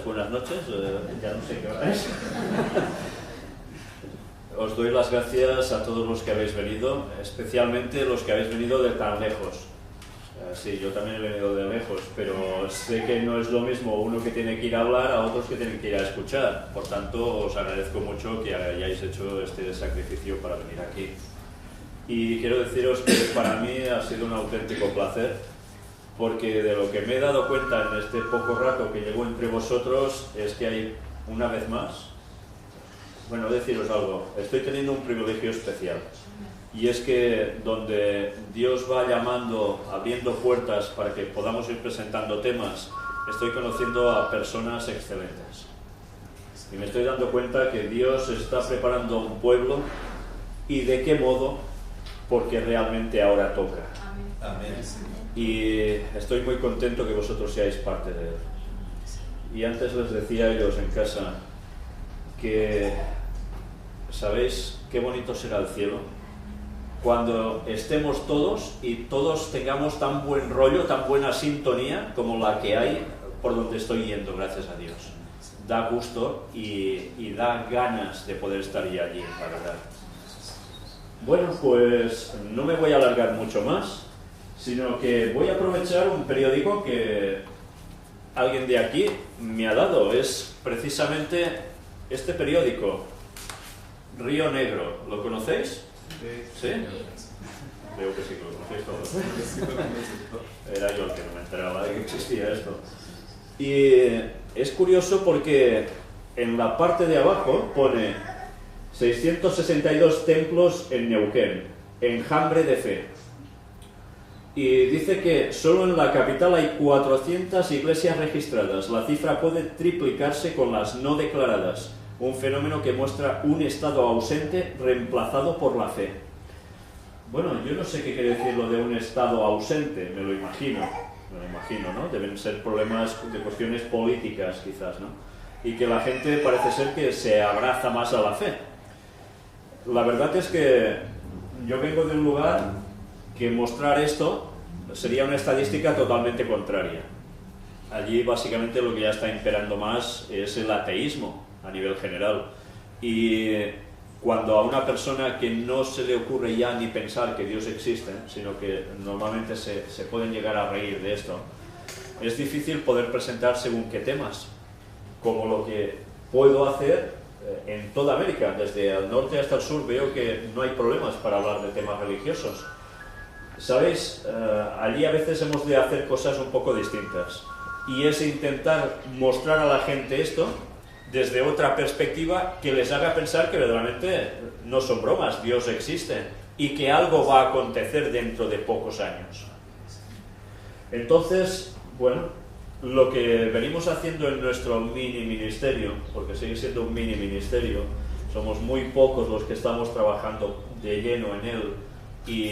Buenas noches, ya no sé qué hora es. Os doy las gracias a todos los que habéis venido, especialmente los que habéis venido de tan lejos. Sí, yo también he venido de lejos, pero sé que no es lo mismo uno que tiene que ir a hablar a otros que tienen que ir a escuchar. Por tanto, os agradezco mucho que hayáis hecho este sacrificio para venir aquí. Y quiero deciros que para mí ha sido un auténtico placer, porque de lo que me he dado cuenta en este poco rato que llevo entre vosotros es que hay, una vez más, bueno, deciros algo, estoy teniendo un privilegio especial, y es que donde Dios va llamando, abriendo puertas para que podamos ir presentando temas, estoy conociendo a personas excelentes. Y me estoy dando cuenta que Dios está preparando un pueblo, y de qué modo, porque realmente ahora toca. Amén. Y estoy muy contento que vosotros seáis parte de él. Y antes les decía a ellos en casa que, ¿sabéis qué bonito será el cielo? Cuando estemos todos y todos tengamos tan buen rollo, tan buena sintonía como la que hay por donde estoy yendo, gracias a Dios. Da gusto y da ganas de poder estar ya allí, la verdad. Bueno, pues no me voy a alargar mucho más, sino que voy a aprovechar un periódico que alguien de aquí me ha dado. Es precisamente este periódico, Río Negro. ¿Lo conocéis? ¿Sí? Veo que sí que lo conocéis todos. Era yo el que no me enteraba de que existía esto. Y es curioso porque en la parte de abajo pone 662 templos en Neuquén, enjambre de fe. Y dice que solo en la capital hay 400 iglesias registradas. La cifra puede triplicarse con las no declaradas, un fenómeno que muestra un estado ausente reemplazado por la fe. Bueno, yo no sé qué quiere decir lo de un estado ausente, me lo imagino, ¿no? Deben ser problemas de cuestiones políticas quizás, ¿no? Y que la gente parece ser que se abraza más a la fe. La verdad es que yo vengo de un lugar que mostrar esto sería una estadística totalmente contraria. Allí básicamente lo que ya está imperando más es el ateísmo a nivel general. Y cuando a una persona que no se le ocurre ya ni pensar que Dios existe, sino que normalmente se pueden llegar a reír de esto, es difícil poder presentar según qué temas, como lo que puedo hacer en toda América, desde el norte hasta el sur. Veo que no hay problemas para hablar de temas religiosos. ¿Sabéis? Allí a veces hemos de hacer cosas un poco distintas, y es intentar mostrar a la gente esto desde otra perspectiva que les haga pensar que verdaderamente no son bromas, Dios existe y que algo va a acontecer dentro de pocos años. Entonces, bueno, lo que venimos haciendo en nuestro mini ministerio, porque sigue siendo un mini ministerio, somos muy pocos los que estamos trabajando de lleno en él, y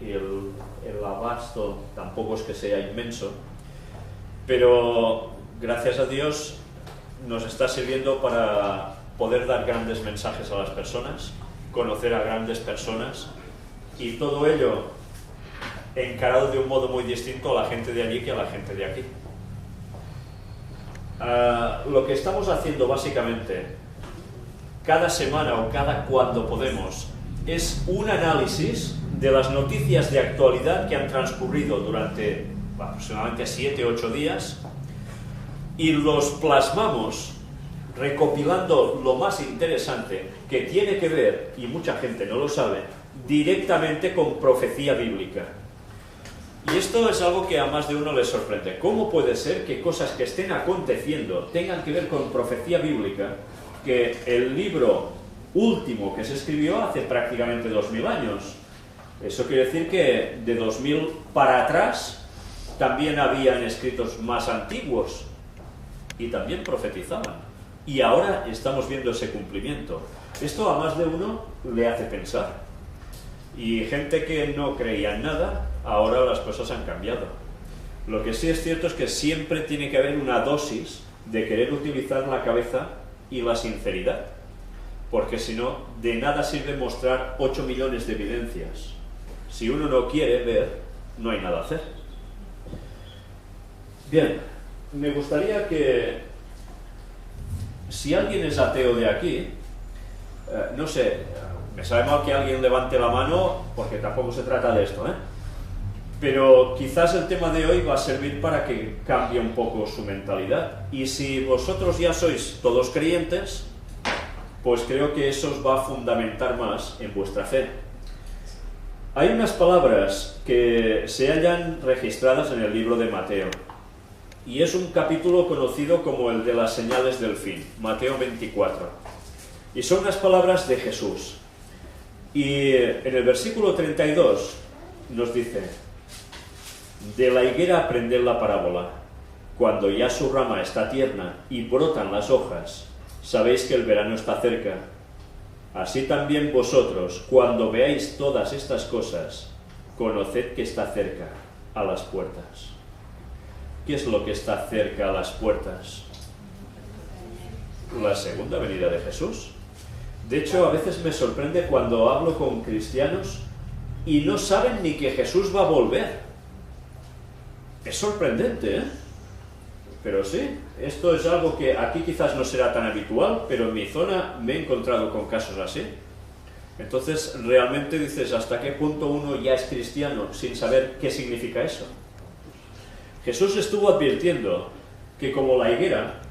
el abasto tampoco es que sea inmenso, pero gracias a Dios nos está sirviendo para poder dar grandes mensajes a las personas, conocer a grandes personas, y todo ello encarado de un modo muy distinto a la gente de allí que a la gente de aquí. Lo que estamos haciendo básicamente cada semana o cada cuando podemos es un análisis de las noticias de actualidad que han transcurrido durante aproximadamente 7 u 8 días, y los plasmamos recopilando lo más interesante que tiene que ver, y mucha gente no lo sabe, directamente con profecía bíblica. Y esto es algo que a más de uno les sorprende. ¿Cómo puede ser que cosas que estén aconteciendo tengan que ver con profecía bíblica, que el libro último que se escribió hace prácticamente 2000 años? Eso quiere decir que de 2000 para atrás también habían escritos más antiguos y también profetizaban. Y ahora estamos viendo ese cumplimiento. Esto a más de uno le hace pensar. Y gente que no creía en nada, ahora las cosas han cambiado. Lo que sí es cierto es que siempre tiene que haber una dosis de querer utilizar la cabeza y la sinceridad, porque si no, de nada sirve mostrar 8 millones de evidencias. Si uno no quiere ver, no hay nada a hacer. Bien, me gustaría que si alguien es ateo de aquí, no sé, me sabe mal que alguien levante la mano, porque tampoco se trata de esto, pero quizás el tema de hoy va a servir para que cambie un poco su mentalidad. Y si vosotros ya sois todos creyentes, pues creo que eso os va a fundamentar más en vuestra fe. Hay unas palabras que se hallan registradas en el libro de Mateo, y es un capítulo conocido como el de las señales del fin, Mateo 24. Y son unas palabras de Jesús. Y en el versículo 32 nos dice: de la higuera aprended la parábola. Cuando ya su rama está tierna y brotan las hojas, sabéis que el verano está cerca. Así también vosotros, cuando veáis todas estas cosas, conoced que está cerca, a las puertas. ¿Qué es lo que está cerca a las puertas? La segunda venida de Jesús. De hecho, a veces me sorprende cuando hablo con cristianos y no saben ni que Jesús va a volver. Es sorprendente, Pero sí, esto es algo que aquí quizás no será tan habitual, pero en mi zona me he encontrado con casos así. Entonces, realmente dices, ¿hasta qué punto uno ya es cristiano sin saber qué significa eso? Jesús estuvo advirtiendo que como la higuera,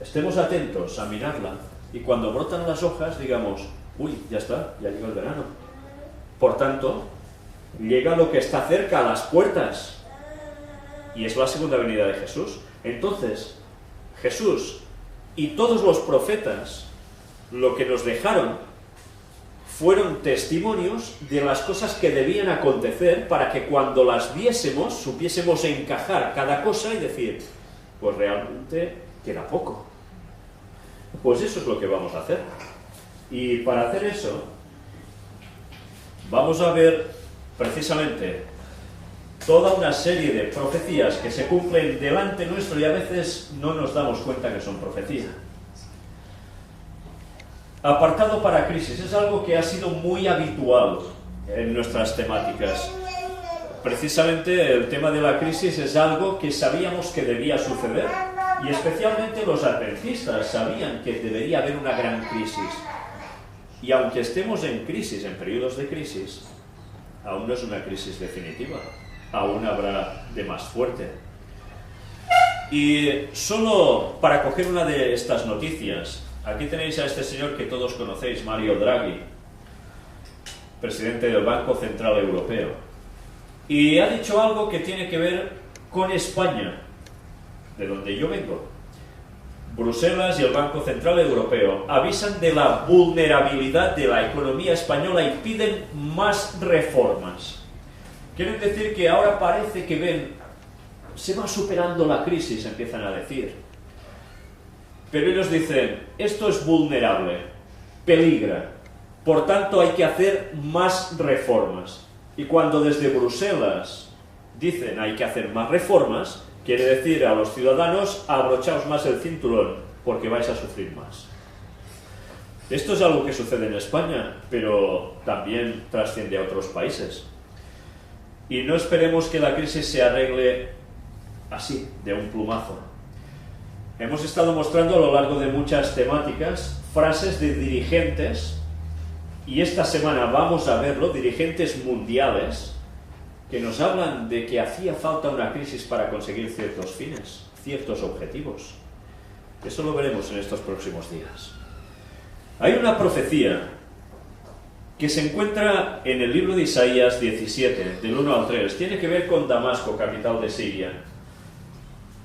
estemos atentos a mirarla, y cuando brotan las hojas, digamos, uy, ya está, ya llegó el verano. Por tanto, llega lo que está cerca, a las puertas, y es la segunda venida de Jesús. Entonces, Jesús y todos los profetas, lo que nos dejaron fueron testimonios de las cosas que debían acontecer para que cuando las viésemos, supiésemos encajar cada cosa y decir, pues realmente queda poco. Pues eso es lo que vamos a hacer. Y para hacer eso, vamos a ver precisamente toda una serie de profecías que se cumplen delante nuestro y a veces no nos damos cuenta que son profecía. Apartado para crisis es algo que ha sido muy habitual en nuestras temáticas. Precisamente el tema de la crisis es algo que sabíamos que debía suceder y especialmente los adventistas sabían que debería haber una gran crisis. Y aunque estemos en crisis, en periodos de crisis, aún no es una crisis definitiva. Aún habrá de más fuerte. Y solo para coger una de estas noticias, aquí tenéis a este señor que todos conocéis, Mario Draghi, presidente del Banco Central Europeo. Y ha dicho algo que tiene que ver con España, de donde yo vengo. Bruselas y el Banco Central Europeo avisan de la vulnerabilidad de la economía española y piden más reformas. Quieren decir que ahora parece que ven, se va superando la crisis, empiezan a decir. Pero ellos dicen, esto es vulnerable, peligra, por tanto hay que hacer más reformas. Y cuando desde Bruselas dicen hay que hacer más reformas, quiere decir a los ciudadanos, abrochaos más el cinturón, porque vais a sufrir más. Esto es algo que sucede en España, pero también trasciende a otros países. Y no esperemos que la crisis se arregle así, de un plumazo. Hemos estado mostrando a lo largo de muchas temáticas frases de dirigentes, y esta semana vamos a verlo, dirigentes mundiales, que nos hablan de que hacía falta una crisis para conseguir ciertos fines, ciertos objetivos. Eso lo veremos en estos próximos días. Hay una profecía que se encuentra en el libro de Isaías 17, del 1 al 3. Tiene que ver con Damasco, capital de Siria.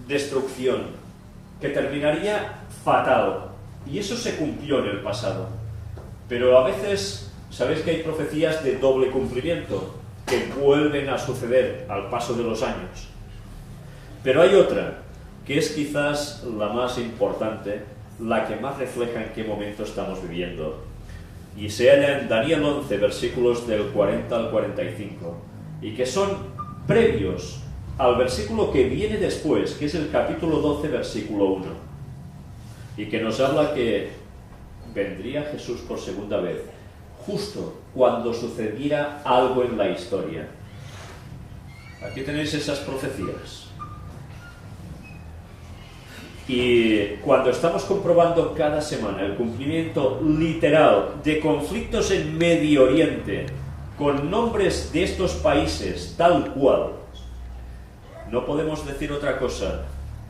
Destrucción, que terminaría fatal. Y eso se cumplió en el pasado. Pero a veces, ¿sabéis que hay profecías de doble cumplimiento? Que vuelven a suceder al paso de los años. Pero hay otra, que es quizás la más importante, la que más refleja en qué momento estamos viviendo. Y se halla en Daniel 11, versículos del 40 al 45, y que son previos al versículo que viene después, que es el capítulo 12, versículo 1, y que nos habla que vendría Jesús por segunda vez, justo cuando sucediera algo en la historia. Aquí tenéis esas profecías. Y cuando estamos comprobando cada semana el cumplimiento literal de conflictos en Medio Oriente con nombres de estos países tal cual, no podemos decir otra cosa,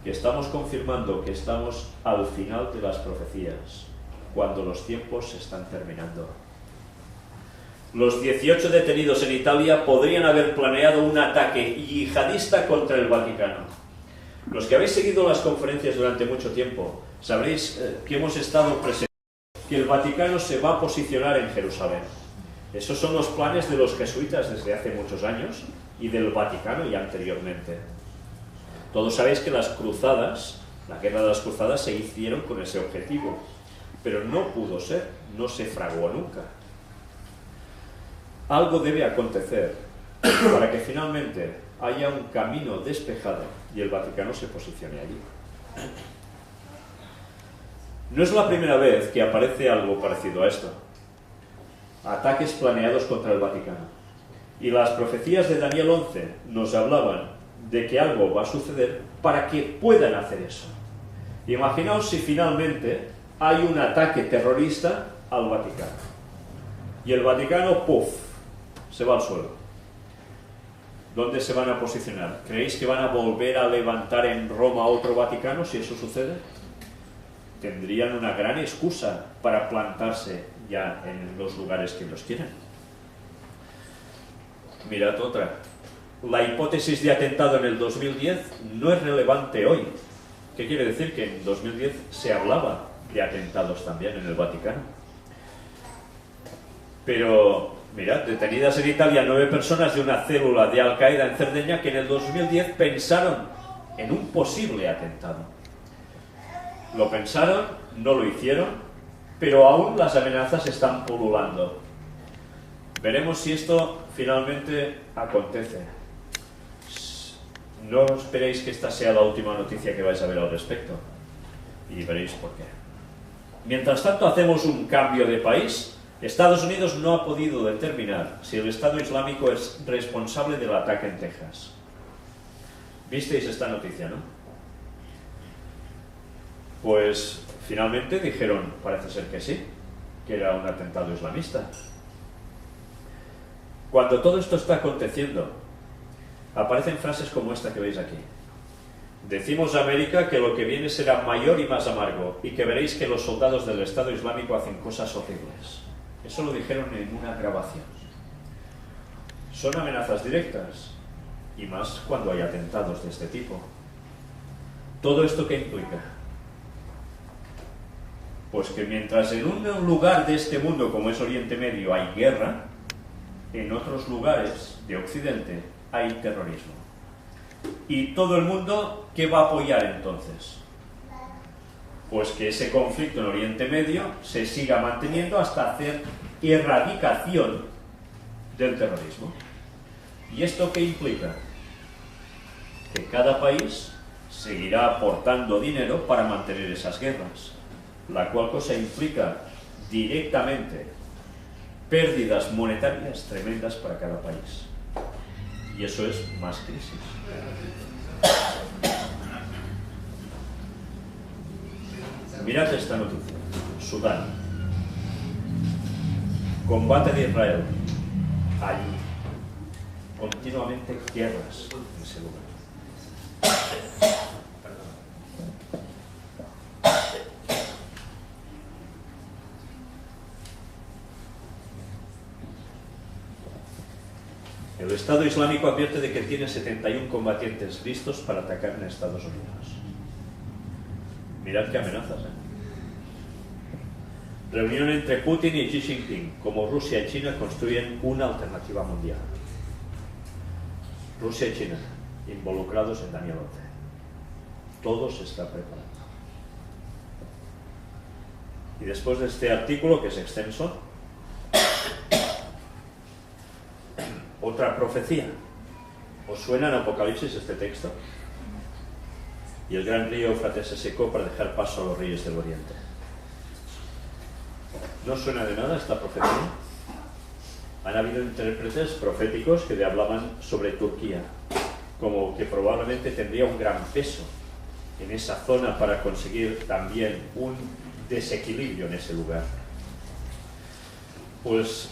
que estamos confirmando que estamos al final de las profecías, cuando los tiempos se están terminando. Los 18 detenidos en Italia podrían haber planeado un ataque yihadista contra el Vaticano. Los que habéis seguido las conferencias durante mucho tiempo, sabréis que hemos estado presentes, que el Vaticano se va a posicionar en Jerusalén. Esos son los planes de los jesuitas desde hace muchos años y del Vaticano y anteriormente. Todos sabéis que las cruzadas, la guerra de las cruzadas, se hicieron con ese objetivo, pero no pudo ser, no se fraguó nunca. Algo debe acontecer para que finalmente haya un camino despejado y el Vaticano se posicione allí. No es la primera vez que aparece algo parecido a esto. Ataques planeados contra el Vaticano. Y las profecías de Daniel 11 nos hablaban de que algo va a suceder para que puedan hacer eso. Imaginaos si finalmente hay un ataque terrorista al Vaticano. Y el Vaticano, ¡puf!, se va al suelo. ¿Dónde se van a posicionar? ¿Creéis que van a volver a levantar en Roma otro Vaticano si eso sucede? Tendrían una gran excusa para plantarse ya en los lugares que los quieren. Mirad otra. La hipótesis de atentado en el 2010 no es relevante hoy. ¿Qué quiere decir? Que en 2010 se hablaba de atentados también en el Vaticano. Pero mirad, detenidas en Italia 9 personas de una célula de Al-Qaeda en Cerdeña que en el 2010 pensaron en un posible atentado. Lo pensaron, no lo hicieron, pero aún las amenazas están pululando. Veremos si esto finalmente acontece. No esperéis que esta sea la última noticia que vais a ver al respecto. Y veréis por qué. Mientras tanto, hacemos un cambio de país. Estados Unidos no ha podido determinar si el Estado Islámico es responsable del ataque en Texas. ¿Visteis esta noticia, no? Pues finalmente dijeron, parece ser que sí, que era un atentado islamista. Cuando todo esto está aconteciendo, aparecen frases como esta que veis aquí. Decimos a América que lo que viene será mayor y más amargo, y que veréis que los soldados del Estado Islámico hacen cosas horribles. Eso lo dijeron en una grabación. Son amenazas directas, y más cuando hay atentados de este tipo. ¿Todo esto qué implica? Pues que mientras en un lugar de este mundo como es Oriente Medio hay guerra, en otros lugares de Occidente hay terrorismo. ¿Y todo el mundo qué va a apoyar entonces? Pues que ese conflicto en Oriente Medio se siga manteniendo hasta hacer erradicación del terrorismo. ¿Y esto qué implica? Que cada país seguirá aportando dinero para mantener esas guerras, la cual cosa implica directamente pérdidas monetarias tremendas para cada país. Y eso es más crisis. Mirad esta noticia. Sudán. Combate de Israel. Allí. Continuamente guerras en ese lugar. El Estado Islámico advierte de que tiene 71 combatientes listos para atacar en Estados Unidos. Mirad qué amenazas, Reunión entre Putin y Xi Jinping, como Rusia y China construyen una alternativa mundial. Rusia y China, involucrados en Daniel 11. Todo se está preparando. Y después de este artículo, que es extenso, otra profecía. ¿Os suena en Apocalipsis este texto? Y el gran río Éufrates se secó para dejar paso a los ríos del Oriente. ¿No suena de nada esta profecía? Han habido intérpretes proféticos que le hablaban sobre Turquía, como que probablemente tendría un gran peso en esa zona para conseguir también un desequilibrio en ese lugar. Pues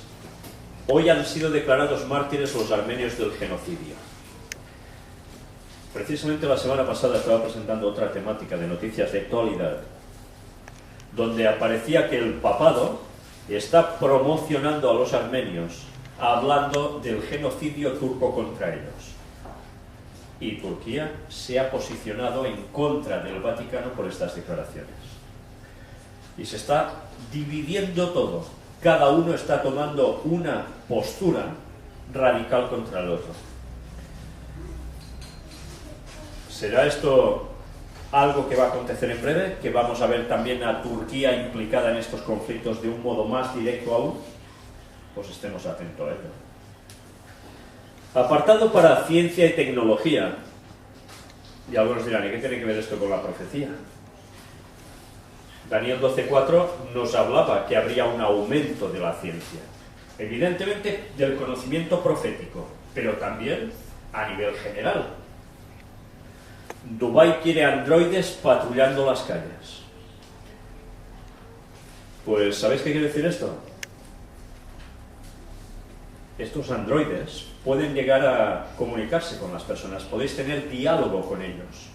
hoy han sido declarados mártires los armenios del genocidio. Precisamente la semana pasada estaba presentando otra temática de noticias de actualidad, donde aparecía que el papado está promocionando a los armenios hablando del genocidio turco contra ellos. Y Turquía se ha posicionado en contra del Vaticano por estas declaraciones. Y se está dividiendo todo. Cada uno está tomando una postura radical contra el otro. ¿Será esto algo que va a acontecer en breve? ¿Que vamos a ver también a Turquía implicada en estos conflictos de un modo más directo aún? Pues estemos atentos a ello. Apartado para ciencia y tecnología. Y algunos dirán, ¿y qué tiene que ver esto con la profecía? Daniel 12:4 nos hablaba que habría un aumento de la ciencia. Evidentemente del conocimiento profético, pero también a nivel general. Dubái quiere androides patrullando las calles. Pues, ¿sabéis qué quiere decir esto? Estos androides pueden llegar a comunicarse con las personas, podéis tener diálogo con ellos,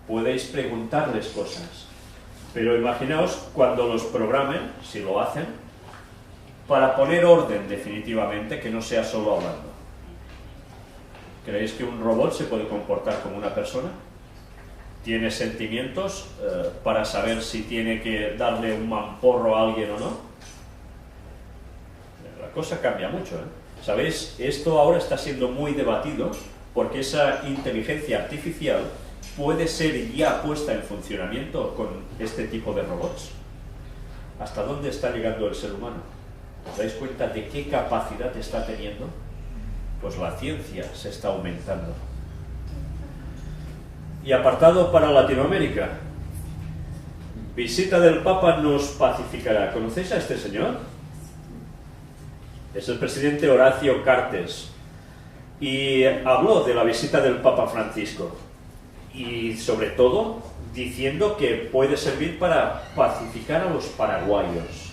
podéis preguntarles cosas, pero imaginaos cuando los programen, si lo hacen, para poner orden definitivamente, que no sea solo hablando. ¿Creéis que un robot se puede comportar como una persona? ¿Tiene sentimientos para saber si tiene que darle un mamporro a alguien o no? La cosa cambia mucho, ¿eh? ¿Sabéis? Esto ahora está siendo muy debatido porque esa inteligencia artificial puede ser ya puesta en funcionamiento con este tipo de robots. ¿Hasta dónde está llegando el ser humano? ¿Os dais cuenta de qué capacidad está teniendo? Pues la ciencia se está aumentando. Y apartado para Latinoamérica, visita del Papa nos pacificará. ¿Conocéis a este señor? Es el presidente Horacio Cartes y habló de la visita del Papa Francisco y sobre todo diciendo que puede servir para pacificar a los paraguayos.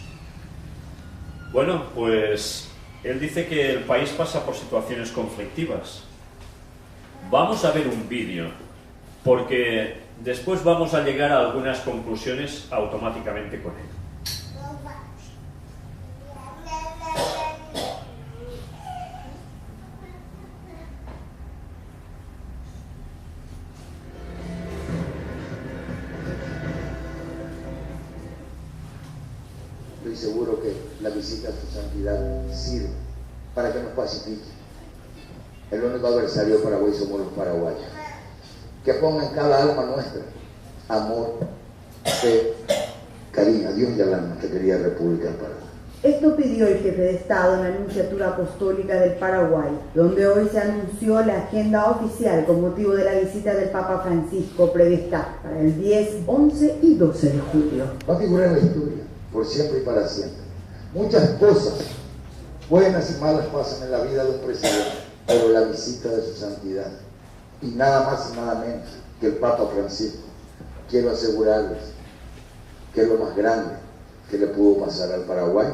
Bueno, pues él dice que el país pasa por situaciones conflictivas. Vamos a ver un vídeo, porque después vamos a llegar a algunas conclusiones automáticamente con él. Estoy seguro que la visita a su santidad sirve para que nos pacifique. El único adversario de Paraguay somos los paraguayos. Que ponga en cada alma nuestra amor, fe, cariño a Dios y a la nuestra querida República del Paraguay. Esto pidió el jefe de Estado en la Nunciatura Apostólica del Paraguay, donde hoy se anunció la agenda oficial con motivo de la visita del Papa Francisco prevista para el 10, 11 y 12 de julio. Va a figurar en la historia, por siempre y para siempre. Muchas cosas, buenas y malas, pasan en la vida de un presidente, pero la visita de su santidad, y nada más y nada menos que el Papa Francisco, quiero asegurarles que es lo más grande que le pudo pasar al Paraguay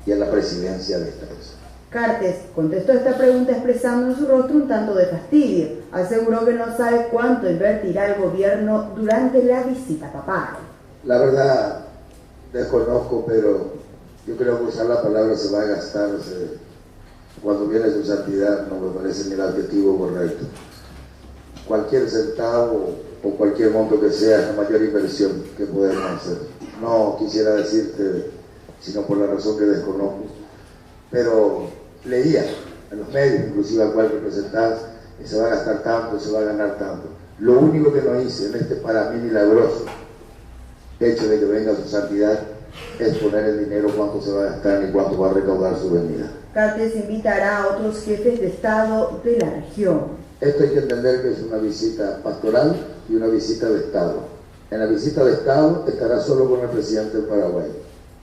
y a la presidencia de esta persona. Cartes contestó esta pregunta expresando en su rostro un tanto de fastidio. Aseguró que no sabe cuánto invertirá el gobierno durante la visita papal. La verdad, desconozco, pero yo creo que usar la palabra se va a gastar cuando viene su santidad, no me parece ni el adjetivo correcto. Cualquier centavo o cualquier monto que sea es la mayor inversión que podemos hacer. No quisiera decirte, sino por la razón que desconozco, pero leía en los medios, inclusive al cual representás, que se va a gastar tanto, se va a ganar tanto. Lo único que no hice en este para mí milagroso hecho de que venga su santidad es poner el dinero, cuánto se va a gastar y cuánto va a recaudar su venida. Cartes invitará a otros jefes de Estado de la región. Esto hay que entender que es una visita pastoral y una visita de Estado. En la visita de Estado estará solo con el presidente del Paraguay,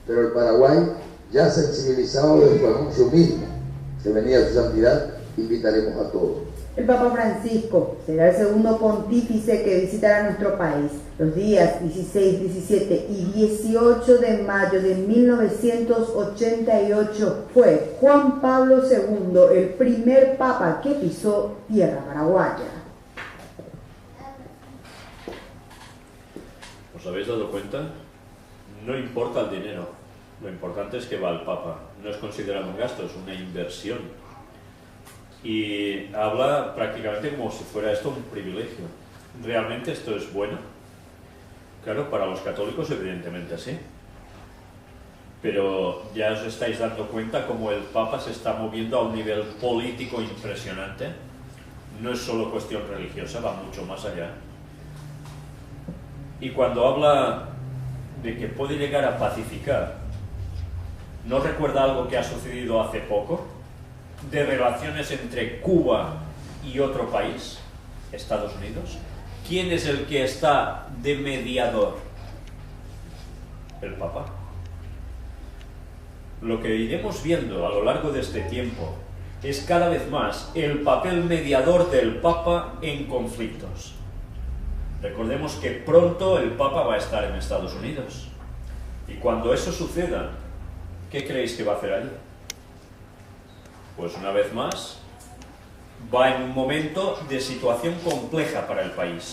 pero el Paraguay, ya sensibilizado de su anuncio mismo que venía su santidad, invitaremos a todos. El Papa Francisco será el segundo pontífice que visitará nuestro país. Los días 16, 17 y 18 de mayo de 1988 fue Juan Pablo II el primer papa que pisó tierra paraguaya. ¿Os habéis dado cuenta? No importa el dinero, lo importante es que va el papa. No es considerado un gasto, es una inversión. Y habla prácticamente como si fuera esto un privilegio. ¿Realmente esto es bueno? Claro, para los católicos evidentemente sí. Pero ya os estáis dando cuenta cómo el Papa se está moviendo a un nivel político impresionante. No es solo cuestión religiosa, va mucho más allá. Y cuando habla de que puede llegar a pacificar, ¿no recuerda algo que ha sucedido hace poco? De relaciones entre Cuba y otro país, Estados Unidos. ¿Quién es el que está de mediador? El Papa. Lo que iremos viendo a lo largo de este tiempo es cada vez más el papel mediador del Papa en conflictos. Recordemos que pronto el Papa va a estar en Estados Unidos. Y cuando eso suceda, ¿qué creéis que va a hacer allí? Pues una vez más, va en un momento de situación compleja para el país.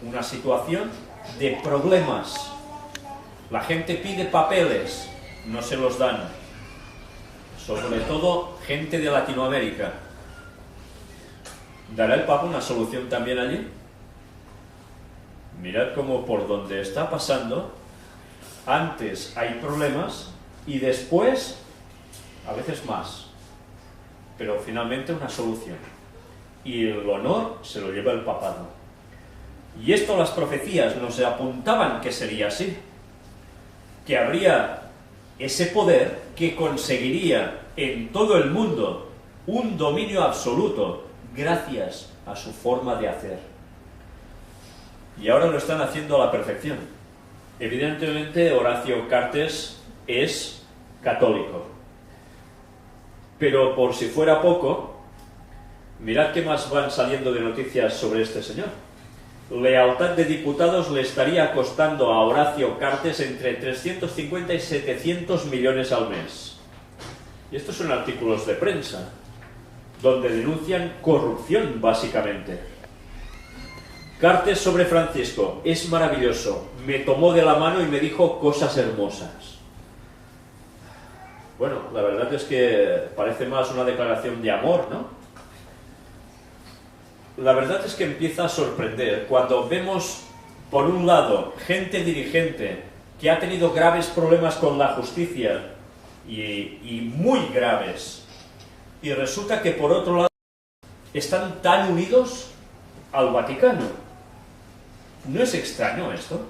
Una situación de problemas. La gente pide papeles, no se los dan. Sobre todo gente de Latinoamérica. ¿Dará el Papa una solución también allí? Mirad cómo por donde está pasando, antes hay problemas y después, a veces más. Pero finalmente una solución. Y el honor se lo lleva el papado. Y esto las profecías nos apuntaban que sería así. Que habría ese poder que conseguiría en todo el mundo un dominio absoluto gracias a su forma de hacer. Y ahora lo están haciendo a la perfección. Evidentemente Horacio Cartes es católico. Pero por si fuera poco, mirad qué más van saliendo de noticias sobre este señor. Lealtad de diputados le estaría costando a Horacio Cartes entre 350 y 700 millones al mes. Y estos son artículos de prensa, donde denuncian corrupción, básicamente. Cartes sobre Francisco: es maravilloso, me tomó de la mano y me dijo cosas hermosas. Bueno, la verdad es que parece más una declaración de amor, ¿no? La verdad es que empieza a sorprender cuando vemos, por un lado, gente dirigente que ha tenido graves problemas con la justicia y muy graves, y resulta que por otro lado están tan unidos al Vaticano. ¿No es extraño esto?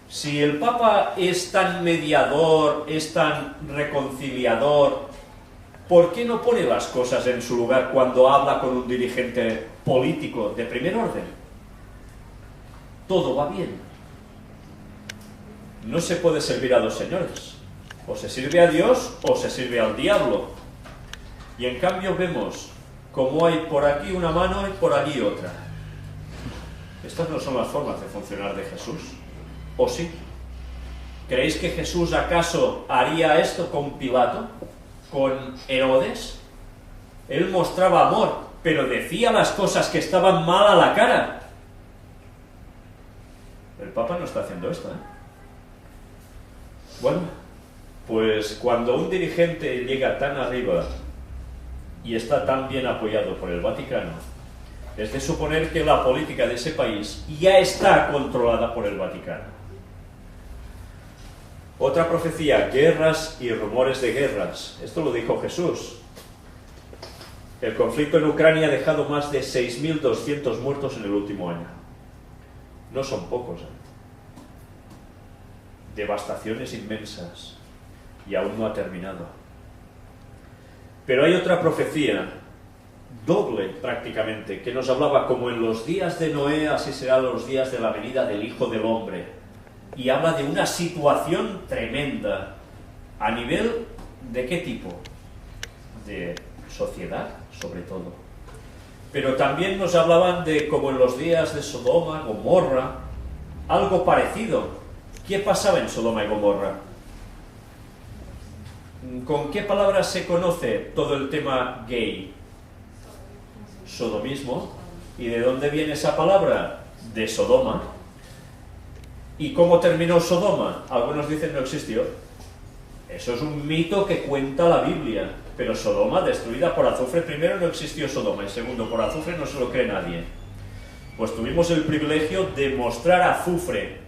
Si el Papa es tan mediador, es tan reconciliador, ¿por qué no pone las cosas en su lugar cuando habla con un dirigente político de primer orden? Todo va bien. No se puede servir a dos señores. O se sirve a Dios o se sirve al diablo. Y en cambio vemos cómo hay por aquí una mano y por allí otra. Estas no son las formas de funcionar de Jesús. ¿O sí? ¿Creéis que Jesús acaso haría esto con Pilato? ¿Con Herodes? Él mostraba amor, pero decía las cosas que estaban mal a la cara. El Papa no está haciendo esto, ¿eh? Bueno, pues cuando un dirigente llega tan arriba y está tan bien apoyado por el Vaticano, es de suponer que la política de ese país ya está controlada por el Vaticano. Otra profecía: guerras y rumores de guerras. Esto lo dijo Jesús. El conflicto en Ucrania ha dejado más de 6.200 muertos en el último año. No son pocos, ¿eh? Devastaciones inmensas. Y aún no ha terminado. Pero hay otra profecía, doble prácticamente, que nos hablaba como en los días de Noé, así serán los días de la venida del Hijo del Hombre. Y habla de una situación tremenda. ¿A nivel de qué tipo? De sociedad, sobre todo. pero también nos hablaban de, como en los días de Sodoma, Gomorra, algo parecido. ¿Qué pasaba en Sodoma y Gomorra? ¿Con qué palabras se conoce todo el tema gay? Sodomismo. ¿Y de dónde viene esa palabra? De Sodoma. ¿Y cómo terminó Sodoma? Algunos dicen no existió. Eso es un mito que cuenta la Biblia. Pero Sodoma, destruida por azufre, primero no existió Sodoma, y segundo, por azufre no se lo cree nadie. Pues tuvimos el privilegio de mostrar azufre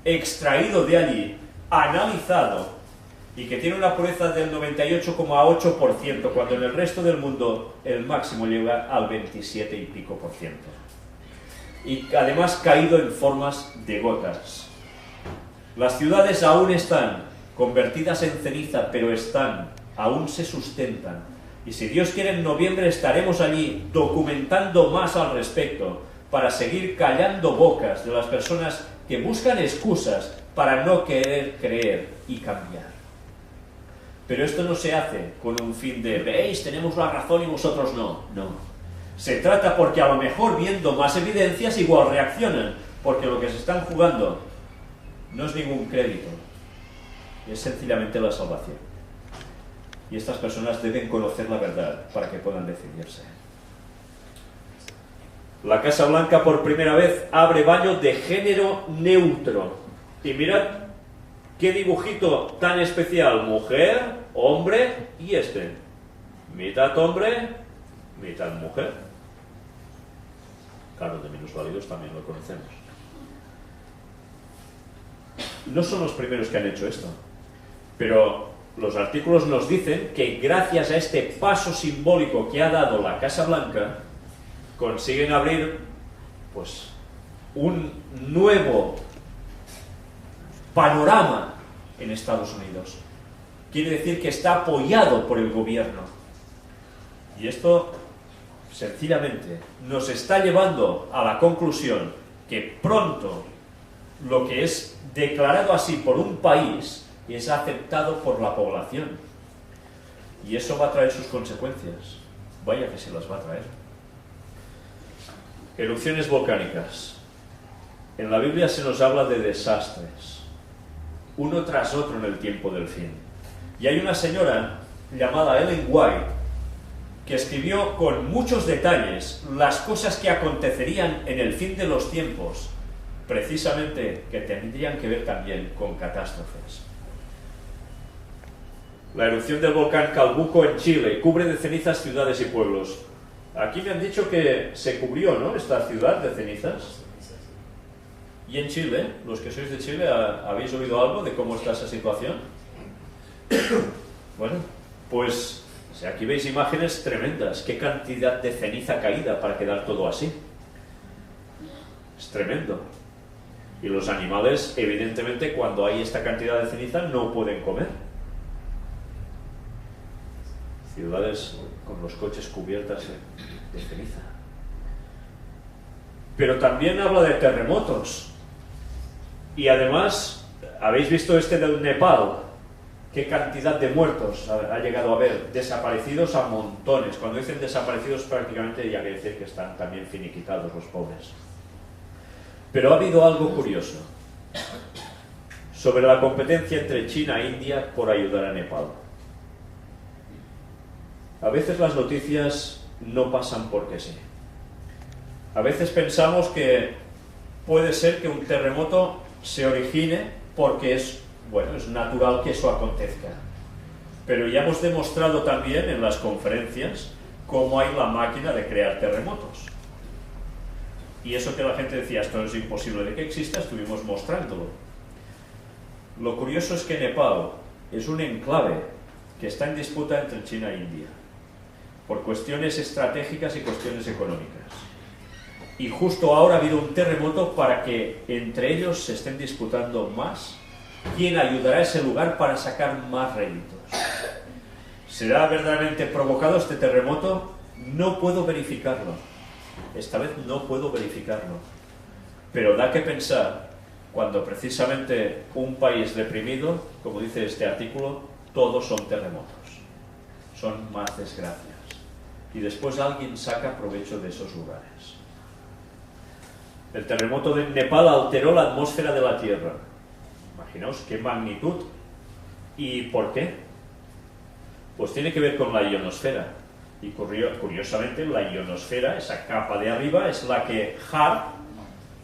extraído de allí, analizado, y que tiene una pureza del 98,8%, cuando en el resto del mundo el máximo llega al 27 y pico por ciento. Y además caído en formas de gotas. Las ciudades aún están convertidas en ceniza, pero aún se sustentan. Y si Dios quiere, en noviembre estaremos allí documentando más al respecto, para seguir callando bocas de las personas que buscan excusas para no querer creer y cambiar. Pero esto no se hace con un fin de, veis, tenemos la razón y vosotros no. No. Se trata porque a lo mejor viendo más evidencias igual reaccionan, porque lo que se están jugando no es ningún crédito, es sencillamente la salvación. Y estas personas deben conocer la verdad para que puedan decidirse. La Casa Blanca por primera vez abre baño de género neutro. Y mirad qué dibujito tan especial, mujer, hombre y este. Mitad hombre, mitad mujer. Claro, de minusválidos también lo conocemos. No son los primeros que han hecho esto, pero los artículos nos dicen que gracias a este paso simbólico que ha dado la Casa Blanca, consiguen abrir pues un nuevo panorama en Estados Unidos. Quiere decir que está apoyado por el gobierno. Y esto, sencillamente, nos está llevando a la conclusión que pronto lo que es declarado así por un país es aceptado por la población. Y eso va a traer sus consecuencias. Vaya que se las va a traer. Erupciones volcánicas. En la Biblia se nos habla de desastres, uno tras otro en el tiempo del fin. Y hay una señora llamada Ellen White que escribió con muchos detalles las cosas que acontecerían en el fin de los tiempos, precisamente que tendrían que ver también con catástrofes. La erupción del volcán Calbuco en Chile cubre de cenizas ciudades y pueblos. Aquí me han dicho que se cubrió, ¿no?, esta ciudad de cenizas. Y en Chile, los que sois de Chile, ¿habéis oído algo de cómo está esa situación? Bueno, pues aquí veis imágenes tremendas. Qué cantidad de ceniza caída para quedar todo así. Es tremendo. Y los animales, evidentemente, cuando hay esta cantidad de ceniza, no pueden comer. Ciudades con los coches cubiertas de ceniza. Pero también habla de terremotos. Y además, ¿habéis visto este del Nepal? ¿Qué cantidad de muertos ha llegado a haber? Desaparecidos a montones. Cuando dicen desaparecidos, prácticamente ya quiere decir que están también finiquitados los pobres. Pero ha habido algo curioso sobre la competencia entre China e India por ayudar a Nepal. A veces las noticias no pasan porque sí. A veces pensamos que puede ser que un terremoto se origine porque es natural que eso acontezca. Pero ya hemos demostrado también en las conferencias cómo hay la máquina de crear terremotos. Y eso que la gente decía, esto es imposible de que exista, estuvimos mostrándolo. Lo curioso es que Nepal es un enclave que está en disputa entre China e India, por cuestiones estratégicas y cuestiones económicas. Y justo ahora ha habido un terremoto para que entre ellos se estén disputando más quién ayudará a ese lugar para sacar más réditos. ¿Será verdaderamente provocado este terremoto? No puedo verificarlo. Esta vez no puedo verificarlo. Pero da que pensar cuando precisamente un país deprimido, como dice este artículo, todos son terremotos. Son más desgracias. y después alguien saca provecho de esos lugares. El terremoto de Nepal alteró la atmósfera de la Tierra. Imaginaos qué magnitud. ¿Y por qué? Pues tiene que ver con la ionosfera. Y curiosamente la ionosfera, esa capa de arriba, es la que HAARP,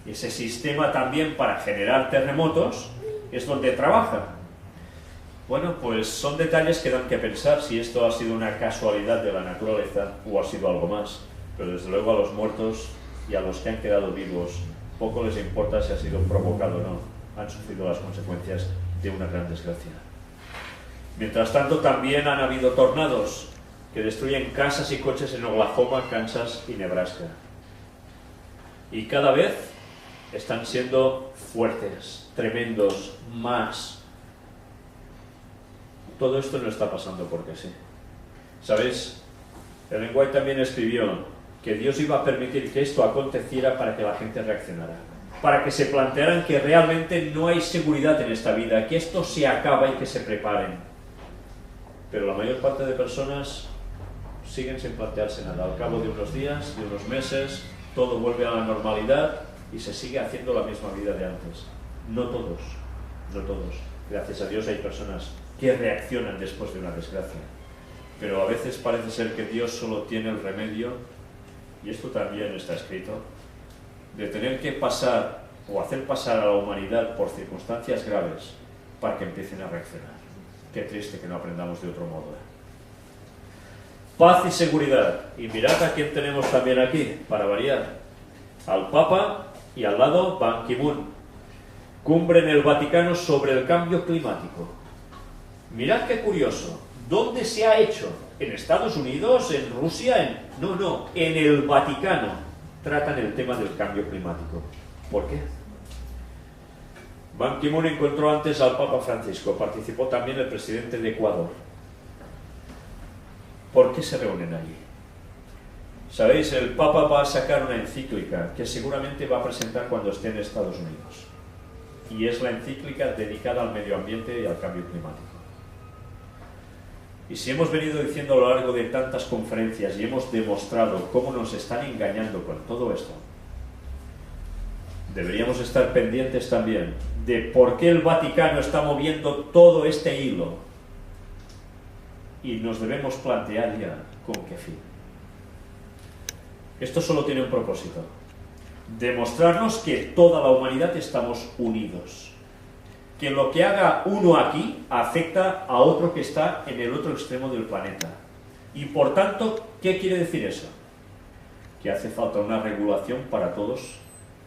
ese sistema también para generar terremotos, es donde trabaja. Bueno, pues son detalles que dan que pensar si esto ha sido una casualidad de la naturaleza o ha sido algo más. Pero desde luego a los muertos y a los que han quedado vivos poco les importa si ha sido provocado o no. Han sufrido las consecuencias de una gran desgracia. Mientras tanto, también han habido tornados que destruyen casas y coches en Oklahoma, Kansas y Nebraska. Y cada vez están siendo fuertes, tremendos, más. Todo esto no está pasando porque sí. ¿Sabéis? Ellen White también escribió que Dios iba a permitir que esto aconteciera para que la gente reaccionara. Para que se plantearan que realmente no hay seguridad en esta vida, que esto se acaba y que se preparen. Pero la mayor parte de personas siguen sin plantearse nada. Al cabo de unos días, de unos meses, todo vuelve a la normalidad y se sigue haciendo la misma vida de antes. No todos, no todos. Gracias a Dios hay personas que reaccionan después de una desgracia. Pero a veces parece ser que Dios solo tiene el remedio, y esto también está escrito, de tener que pasar o hacer pasar a la humanidad por circunstancias graves para que empiecen a reaccionar. Qué triste que no aprendamos de otro modo. Paz y seguridad. Y mirad a quién tenemos también aquí, para variar. Al Papa y al lado Ban Ki-moon. Cumbre en el Vaticano sobre el cambio climático. Mirad qué curioso. ¿Dónde se ha hecho? ¿En Estados Unidos? ¿En Rusia? No, en el Vaticano tratan el tema del cambio climático. ¿Por qué? Ban Ki-moon encontró antes al Papa Francisco, participó también el presidente de Ecuador. ¿Por qué se reúnen allí? Sabéis, el Papa va a sacar una encíclica que seguramente va a presentar cuando esté en Estados Unidos. Y es la encíclica dedicada al medio ambiente y al cambio climático. Y si hemos venido diciendo a lo largo de tantas conferencias y hemos demostrado cómo nos están engañando con todo esto, deberíamos estar pendientes también de por qué el Vaticano está moviendo todo este hilo. Y nos debemos plantear ya con qué fin. Esto solo tiene un propósito: demostrarnos que toda la humanidad estamos unidos. Que lo que haga uno aquí afecta a otro que está en el otro extremo del planeta. Y por tanto, ¿qué quiere decir eso? Que hace falta una regulación para todos,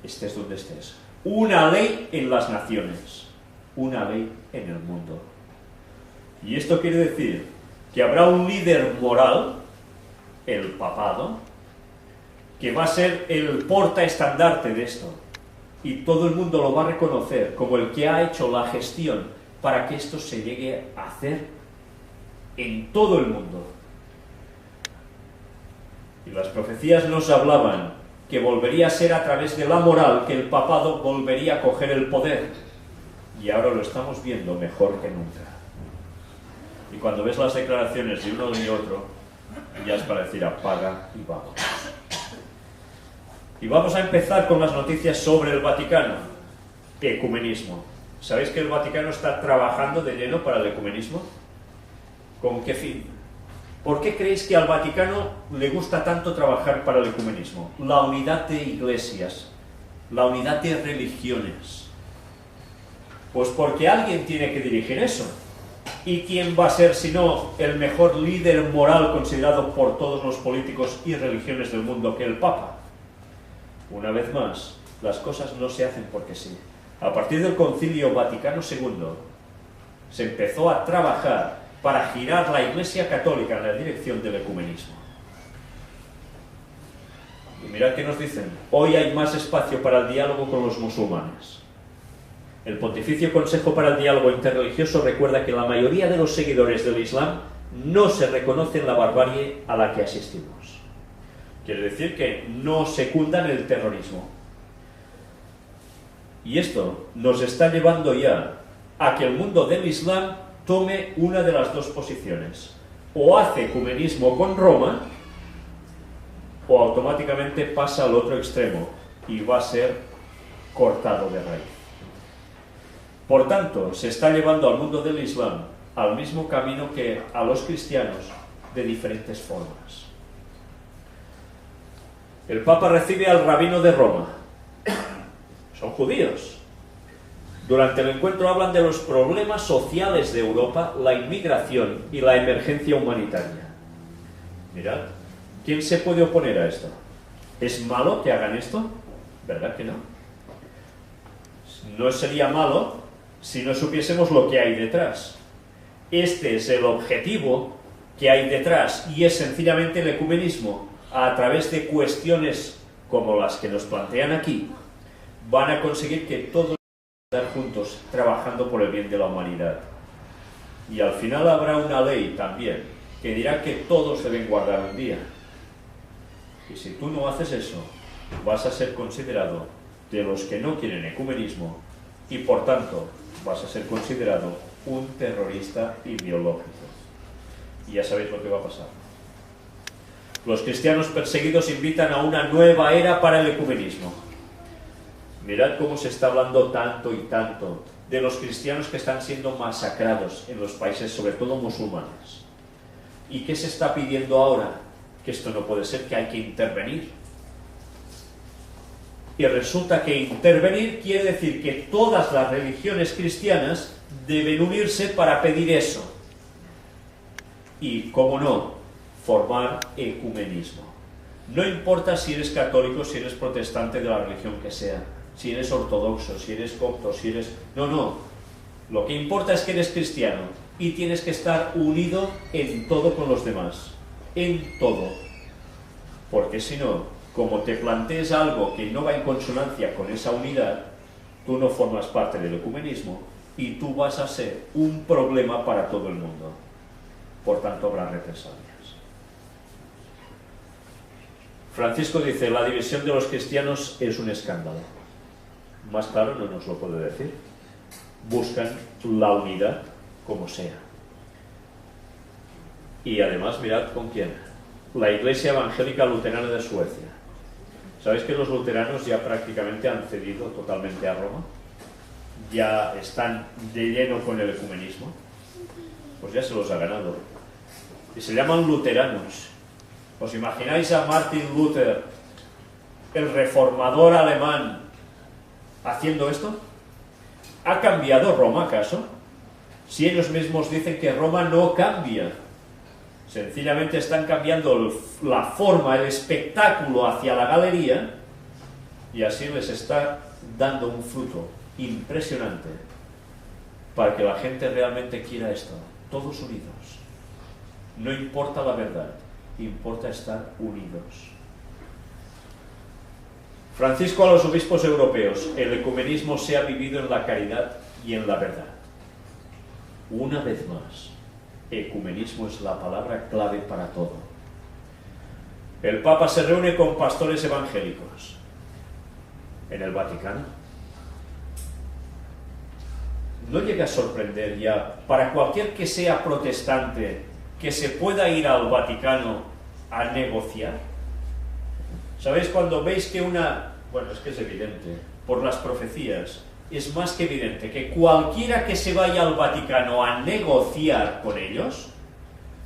estés donde estés. Una ley en las naciones, una ley en el mundo. Y esto quiere decir que habrá un líder moral, el papado, que va a ser el portaestandarte de esto. Y todo el mundo lo va a reconocer como el que ha hecho la gestión para que esto se llegue a hacer en todo el mundo. Y las profecías nos hablaban que volvería a ser a través de la moral que el papado volvería a coger el poder. Y ahora lo estamos viendo mejor que nunca. Y cuando ves las declaraciones de uno y otro, ya es para decir apaga y vamos. Y vamos a empezar con las noticias sobre el Vaticano. Ecumenismo. ¿Sabéis que el Vaticano está trabajando de lleno para el ecumenismo? ¿Con qué fin? ¿Por qué creéis que al Vaticano le gusta tanto trabajar para el ecumenismo? La unidad de iglesias, la unidad de religiones. Pues porque alguien tiene que dirigir eso. ¿Y quién va a ser sino el mejor líder moral considerado por todos los políticos y religiones del mundo que el Papa? Una vez más, las cosas no se hacen porque sí. A partir del Concilio Vaticano II se empezó a trabajar para girar la Iglesia Católica en la dirección del ecumenismo. Y mirad qué nos dicen. Hoy hay más espacio para el diálogo con los musulmanes. El Pontificio Consejo para el Diálogo Interreligioso recuerda que la mayoría de los seguidores del Islam no se reconocen la barbarie a la que asistimos. Quiere decir que no secundan el terrorismo. Y esto nos está llevando ya a que el mundo del Islam tome una de las dos posiciones. O hace ecumenismo con Roma, o automáticamente pasa al otro extremo y va a ser cortado de raíz. Por tanto, se está llevando al mundo del Islam al mismo camino que a los cristianos, de diferentes formas. El Papa recibe al rabino de Roma. Son judíos. Durante el encuentro hablan de los problemas sociales de Europa, la inmigración y la emergencia humanitaria. Mirad, ¿quién se puede oponer a esto? ¿Es malo que hagan esto? ¿Verdad que no? No sería malo si no supiésemos lo que hay detrás. Este es el objetivo que hay detrás y es sencillamente el ecumenismo. A través de cuestiones como las que nos plantean aquí, van a conseguir que todos estén juntos trabajando por el bien de la humanidad. Y al final habrá una ley también que dirá que todos deben guardar un día. Y si tú no haces eso, vas a ser considerado de los que no quieren ecumenismo y por tanto vas a ser considerado un terrorista ideológico. Y ya sabéis lo que va a pasar. Los cristianos perseguidos invitan a una nueva era para el ecumenismo. Mirad cómo se está hablando tanto y tanto de los cristianos que están siendo masacrados en los países, sobre todo musulmanes. ¿Y qué se está pidiendo ahora? Que esto no puede ser, que hay que intervenir. Y resulta que intervenir quiere decir que todas las religiones cristianas deben unirse para pedir eso. Y, cómo no, formar ecumenismo. No importa si eres católico, si eres protestante de la religión que sea, si eres ortodoxo, si eres copto, si eres... No. Lo que importa es que eres cristiano y tienes que estar unido en todo con los demás. En todo. Porque si no, como te plantees algo que no va en consonancia con esa unidad, tú no formas parte del ecumenismo y tú vas a ser un problema para todo el mundo. Por tanto, habrá represalias. Francisco dice, la división de los cristianos es un escándalo. Más claro no nos lo puede decir. Buscan la unidad como sea. Y además, mirad con quién. La Iglesia Evangélica Luterana de Suecia. ¿Sabéis que los luteranos ya prácticamente han cedido totalmente a Roma? Ya están de lleno con el ecumenismo. Pues ya se los ha ganado. Y se llaman luteranos. ¿Os imagináis a Martin Luther, el reformador alemán, haciendo esto? ¿Ha cambiado Roma acaso? Si ellos mismos dicen que Roma no cambia. Sencillamente están cambiando la forma, el espectáculo hacia la galería, y así les está dando un fruto impresionante para que la gente realmente quiera esto. Todos unidos. No importa la verdad, importa estar unidos. Francisco a los obispos europeos, el ecumenismo se ha vivido en la caridad y en la verdad. Una vez más, ecumenismo es la palabra clave para todo. El Papa se reúne con pastores evangélicos en el Vaticano. No llega a sorprender ya, para cualquier que sea protestante, que se pueda ir al Vaticano a negociar. ¿Sabéis? Cuando veis que bueno, es que es evidente, por las profecías, es más que evidente que cualquiera que se vaya al Vaticano a negociar con ellos,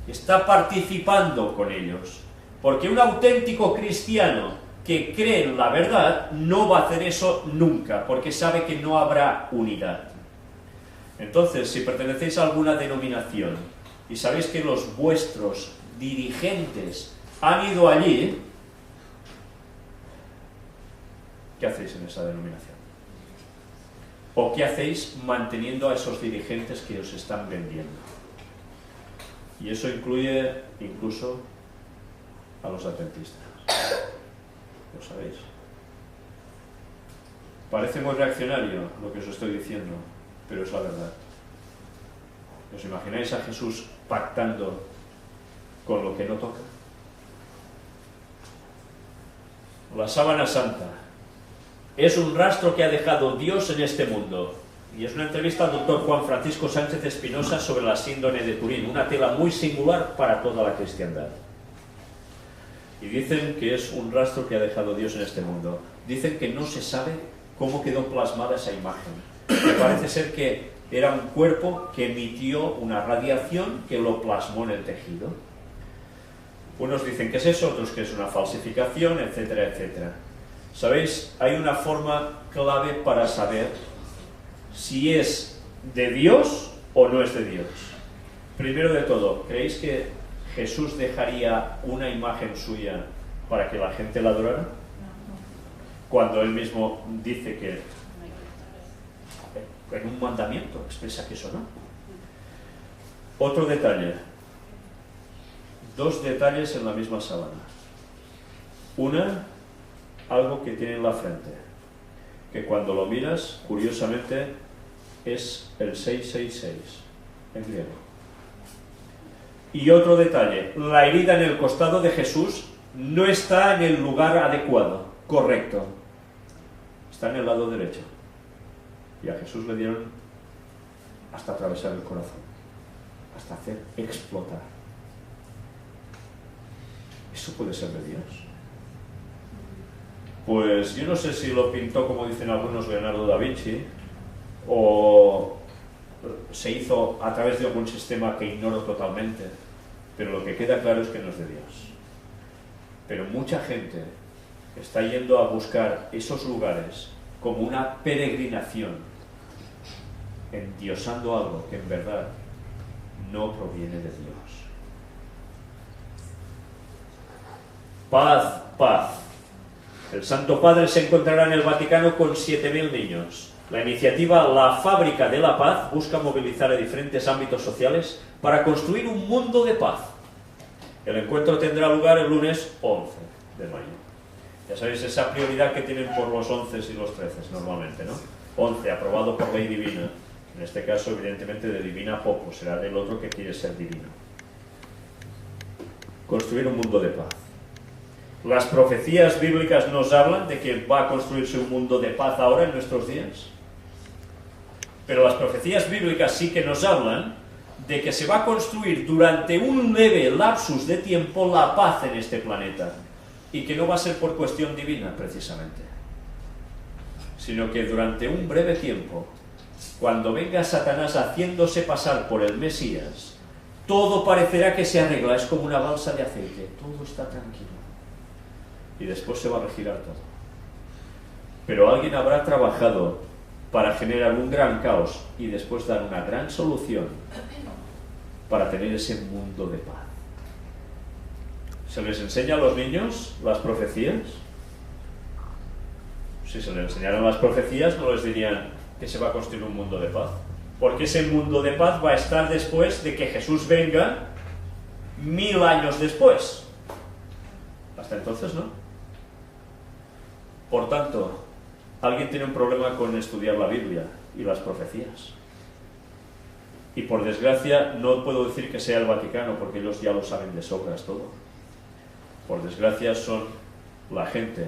está participando con ellos. Porque un auténtico cristiano que cree en la verdad no va a hacer eso nunca, porque sabe que no habrá unidad. Entonces, si pertenecéis a alguna denominación y sabéis que los vuestros dirigentes han ido allí, ¿qué hacéis en esa denominación? ¿O qué hacéis manteniendo a esos dirigentes que os están vendiendo? Y eso incluye incluso a los adventistas. ¿Lo sabéis? Parece muy reaccionario lo que os estoy diciendo, pero es la verdad. ¿Os imagináis a Jesús pactando con lo que no toca? La sábana santa es un rastro que ha dejado Dios en este mundo. Y es una entrevista al doctor Juan Francisco Sánchez Espinosa sobre la síndrome de Turín, una tela muy singular para toda la cristiandad. y dicen que es un rastro que ha dejado Dios en este mundo. Dicen que no se sabe cómo quedó plasmada esa imagen, que parece ser que era un cuerpo que emitió una radiación que lo plasmó en el tejido. Unos dicen que es eso, otros que es una falsificación, etcétera, etcétera. ¿Sabéis? Hay una forma clave para saber si es de Dios o no es de Dios. Primero de todo, ¿creéis que Jesús dejaría una imagen suya para que la gente la adorara? Cuando él mismo dice que en un mandamiento expresa que eso no. Otro detalle. Dos detalles en la misma sábana. Una, algo que tiene en la frente, que cuando lo miras, curiosamente, es el 666 en griego. Y otro detalle, la herida en el costado de Jesús no está en el lugar adecuado, correcto. Está en el lado derecho. Y a Jesús le dieron hasta atravesar el corazón, hasta hacer explotar. ¿Eso puede ser de Dios? Pues yo no sé si lo pintó, como dicen algunos, Leonardo da Vinci, o se hizo a través de algún sistema que ignoro totalmente, pero lo que queda claro es que no es de Dios. Pero mucha gente está yendo a buscar esos lugares como una peregrinación, endiosando algo que en verdad no proviene de Dios. Paz, paz. El Santo Padre se encontrará en el Vaticano con 7.000 niños. La iniciativa La Fábrica de la Paz busca movilizar a diferentes ámbitos sociales para construir un mundo de paz. El encuentro tendrá lugar el lunes 11 de mayo. Ya sabéis esa prioridad que tienen por los 11 y los 13 normalmente, ¿no? 11, aprobado por ley divina. En este caso, evidentemente, de divina poco, será del otro que quiere ser divino. Construir un mundo de paz. ¿Las profecías bíblicas nos hablan de que va a construirse un mundo de paz ahora en nuestros días? Pero las profecías bíblicas sí que nos hablan de que se va a construir durante un leve lapsus de tiempo la paz en este planeta. Y que no va a ser por cuestión divina, precisamente. Sino que durante un breve tiempo, cuando venga Satanás haciéndose pasar por el Mesías, todo parecerá que se arregla, es como una balsa de aceite, todo está tranquilo. Y después se va a regirar todo. Pero alguien habrá trabajado para generar un gran caos y después dar una gran solución para tener ese mundo de paz. ¿Se les enseña a los niños las profecías? Si se les enseñaran las profecías, no les dirían que se va a construir un mundo de paz. Porque ese mundo de paz va a estar después de que Jesús venga 1000 años después. Hasta entonces no. Por tanto, alguien tiene un problema con estudiar la Biblia y las profecías. Y por desgracia no puedo decir que sea el Vaticano, porque ellos ya lo saben de sobras todo. Por desgracia son la gente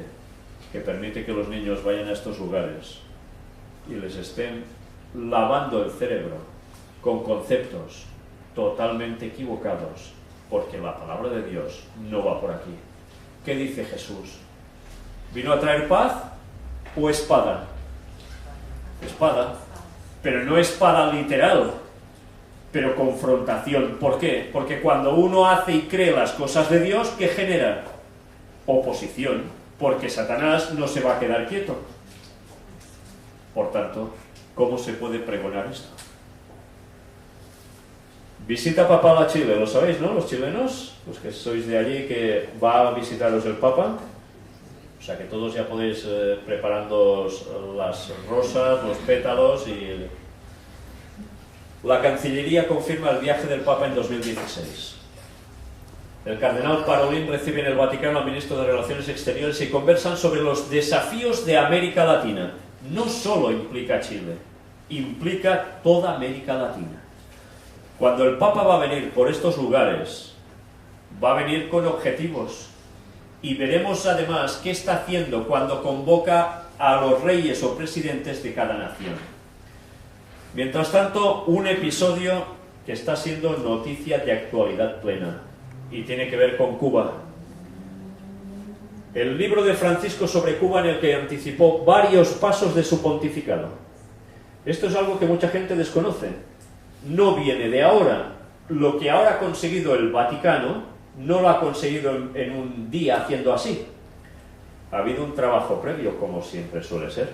que permite que los niños vayan a estos lugares y les estén lavando el cerebro con conceptos totalmente equivocados, porque la palabra de Dios no va por aquí. ¿Qué dice Jesús? ¿Vino a traer paz o espada? Espada, pero no espada literal, pero confrontación. ¿Por qué? Porque cuando uno hace y cree las cosas de Dios, ¿qué genera? Oposición, porque Satanás no se va a quedar quieto. Por tanto, ¿cómo se puede pregonar esto? Visita papal a Chile, lo sabéis, ¿no? Los chilenos, los que sois de allí, que va a visitaros el Papa. O sea que todos ya podéis preparando las rosas, los pétalos y... La Cancillería confirma el viaje del Papa en 2016. El cardenal Parolin recibe en el Vaticano al ministro de Relaciones Exteriores y conversan sobre los desafíos de América Latina. No solo implica Chile, implica toda América Latina. Cuando el Papa va a venir por estos lugares, va a venir con objetivos. Y veremos además qué está haciendo cuando convoca a los reyes o presidentes de cada nación. Mientras tanto, un episodio que está siendo noticia de actualidad plena y tiene que ver con Cuba. El libro de Francisco sobre Cuba, en el que anticipó varios pasos de su pontificado. Esto es algo que mucha gente desconoce. No viene de ahora. Lo que ahora ha conseguido el Vaticano no lo ha conseguido en un día haciendo así. Ha habido un trabajo previo, como siempre suele ser.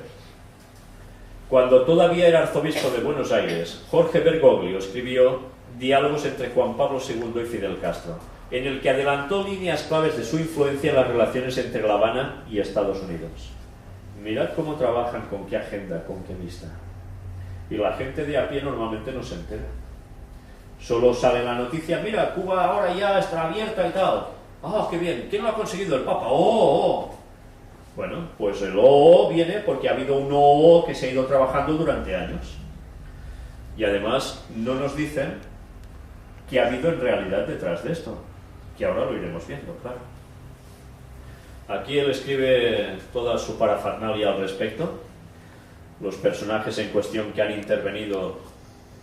Cuando todavía era arzobispo de Buenos Aires, Jorge Bergoglio escribió Diálogos entre Juan Pablo II y Fidel Castro, en el que adelantó líneas claves de su influencia en las relaciones entre La Habana y Estados Unidos. Mirad cómo trabajan, con qué agenda, con qué vista. Y la gente de a pie normalmente no se entera. Solo sale la noticia, mira, Cuba ahora ya está abierta y tal. ¡Ah, qué bien! ¿Quién lo ha conseguido? El Papa. ¡Oh! Bueno, pues el ¡oh! Viene porque ha habido un ¡oh! Que se ha ido trabajando durante años. Y además no nos dicen qué ha habido en realidad detrás de esto, que ahora lo iremos viendo, claro. Aquí él escribe toda su parafernalia al respecto, los personajes en cuestión que han intervenido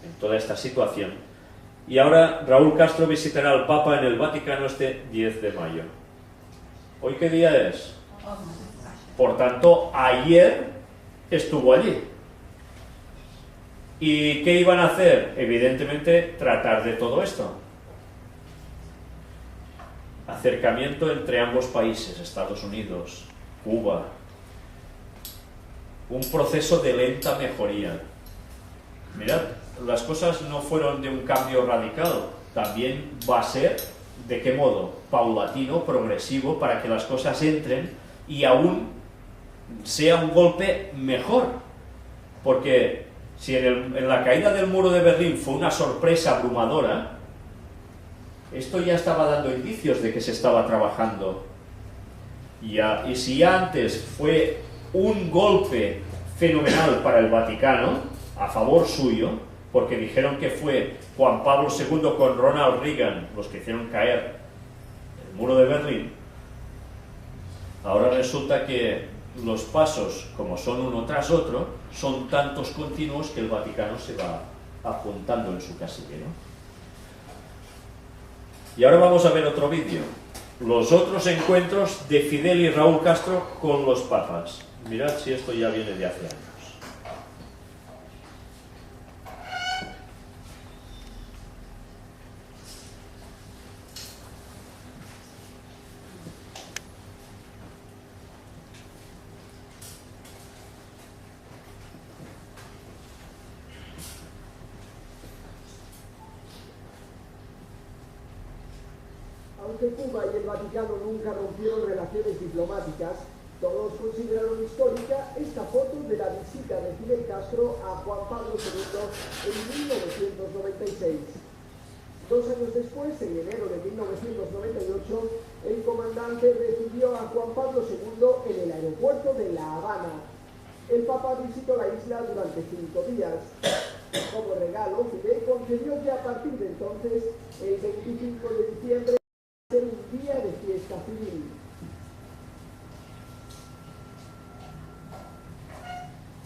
en toda esta situación. Y ahora Raúl Castro visitará al Papa en el Vaticano este 10 de mayo. ¿Hoy qué día es? Por tanto, ayer estuvo allí. ¿Y qué iban a hacer? Evidentemente, tratar de todo esto. Acercamiento entre ambos países, Estados Unidos, Cuba. Un proceso de lenta mejoría. Mirad, las cosas no fueron de un cambio radical. También va a ser, ¿de qué modo? Paulatino, progresivo, para que las cosas entren y aún sea un golpe mejor. Porque si en la caída del muro de Berlín fue una sorpresa abrumadora, esto ya estaba dando indicios de que se estaba trabajando. Y si ya antes fue un golpe fenomenal para el Vaticano, a favor suyo, porque dijeron que fue Juan Pablo II con Ronald Reagan los que hicieron caer el muro de Berlín, ahora resulta que los pasos, como son uno tras otro, son tantos continuos que el Vaticano se va apuntando en su casillero. Y ahora vamos a ver otro vídeo. Los otros encuentros de Fidel y Raúl Castro con los papas. Mirad si esto ya viene de hace años. Aunque Cuba y el Vaticano nunca rompieron relaciones diplomáticas, todos consideraron histórica esta foto de la visita de Fidel Castro a Juan Pablo II en 1996. 2 años después, en enero de 1998, el comandante recibió a Juan Pablo II en el aeropuerto de La Habana. El Papa visitó la isla durante 5 días. Como regalo, Fidel concedió que a partir de entonces, el 25 de diciembre, ser un día de fiesta civil.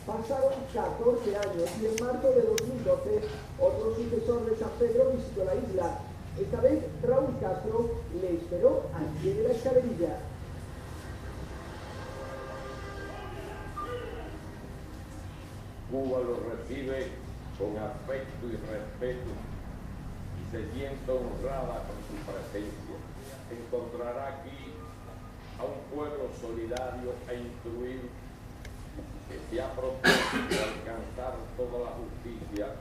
Pasaron 14 años y en marzo de 2012 otro sucesor de San Pedro visitó la isla. Esta vez Raúl Castro le esperó al pie de la escalerilla. Cuba lo recibe con afecto y respeto y se siente honrada con su presencia. Encontrará aquí a un pueblo solidario e instruido que se ha propuesto alcanzar toda la justicia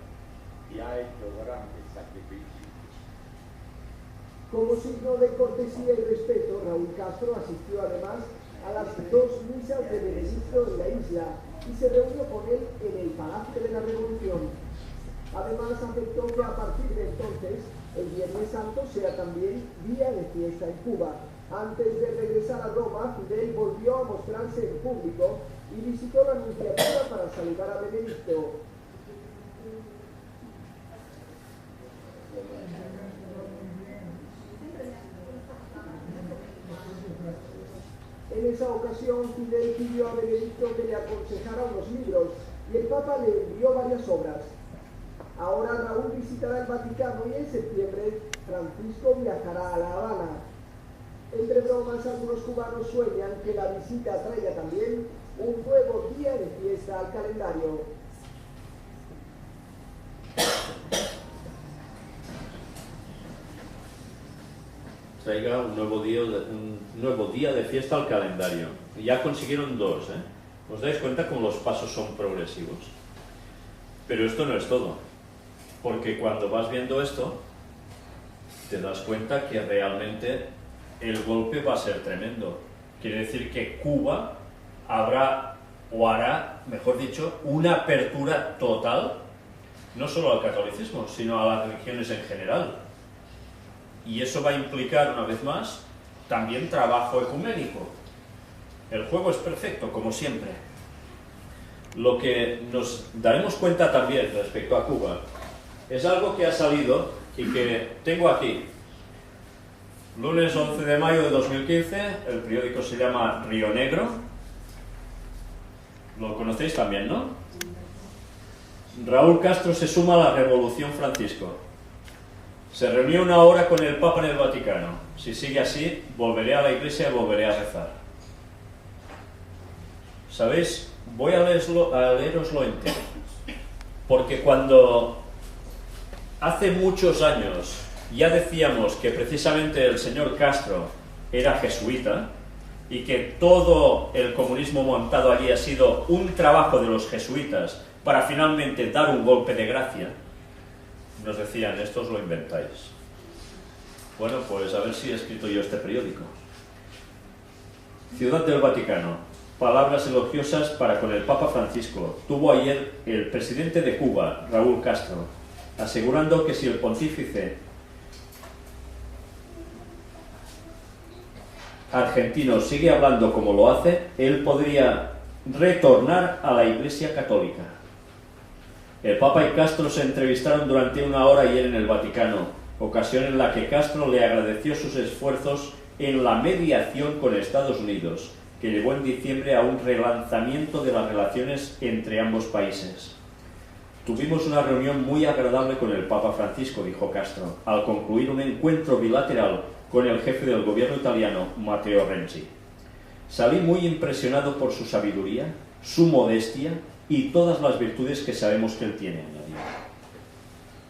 y ha hecho grandes sacrificios. Como signo de cortesía y respeto, Raúl Castro asistió además a las 2 misas de Benedicto en la isla y se reunió con él en el Palacio de la Revolución. Además, aceptó que a partir de entonces el Viernes Santo sea también día de fiesta en Cuba. Antes de regresar a Roma, Fidel volvió a mostrarse en público y visitó la Nunciatura para saludar a Benedicto. En esa ocasión, Fidel pidió a Benedicto que le aconsejara unos libros y el Papa le envió varias obras. Ahora Raúl visitará el Vaticano y en septiembre Francisco viajará a La Habana. Entre bromas, algunos cubanos sueñan que la visita traiga también un nuevo día de fiesta al calendario. Traiga un nuevo día de fiesta al calendario. Y ya consiguieron dos, ¿eh? ¿Os dais cuenta cómo los pasos son progresivos? Pero esto no es todo, porque cuando vas viendo esto, te das cuenta que realmente el golpe va a ser tremendo. Quiere decir que Cuba habrá, o hará, mejor dicho, una apertura total, no solo al catolicismo, sino a las religiones en general. Y eso va a implicar, una vez más, también trabajo ecuménico. El juego es perfecto, como siempre. Lo que nos daremos cuenta también respecto a Cuba es algo que ha salido y que tengo aquí. Lunes 11 de mayo de 2015, el periódico se llama Río Negro. Lo conocéis también, ¿no? Raúl Castro se suma a la Revolución Francisco. Se reunió una hora con el Papa en el Vaticano. Si sigue así, volveré a la iglesia y volveré a rezar. ¿Sabéis? Voy a leeroslo entero. Porque cuando hace muchos años ya decíamos que precisamente el señor Castro era jesuita y que todo el comunismo montado allí ha sido un trabajo de los jesuitas para finalmente dar un golpe de gracia, nos decían, esto os lo inventáis. Bueno, pues a ver si he escrito yo este periódico. Ciudad del Vaticano. Palabras elogiosas para con el Papa Francisco. Tuvo ayer el presidente de Cuba, Raúl Castro, asegurando que si el pontífice argentino sigue hablando como lo hace, él podría retornar a la Iglesia Católica. El Papa y Castro se entrevistaron durante una hora ayer en el Vaticano, ocasión en la que Castro le agradeció sus esfuerzos en la mediación con Estados Unidos, que llevó en diciembre a un relanzamiento de las relaciones entre ambos países. Tuvimos una reunión muy agradable con el Papa Francisco, dijo Castro, al concluir un encuentro bilateral con el jefe del gobierno italiano, Matteo Renzi. Salí muy impresionado por su sabiduría, su modestia y todas las virtudes que sabemos que él tiene, añadió.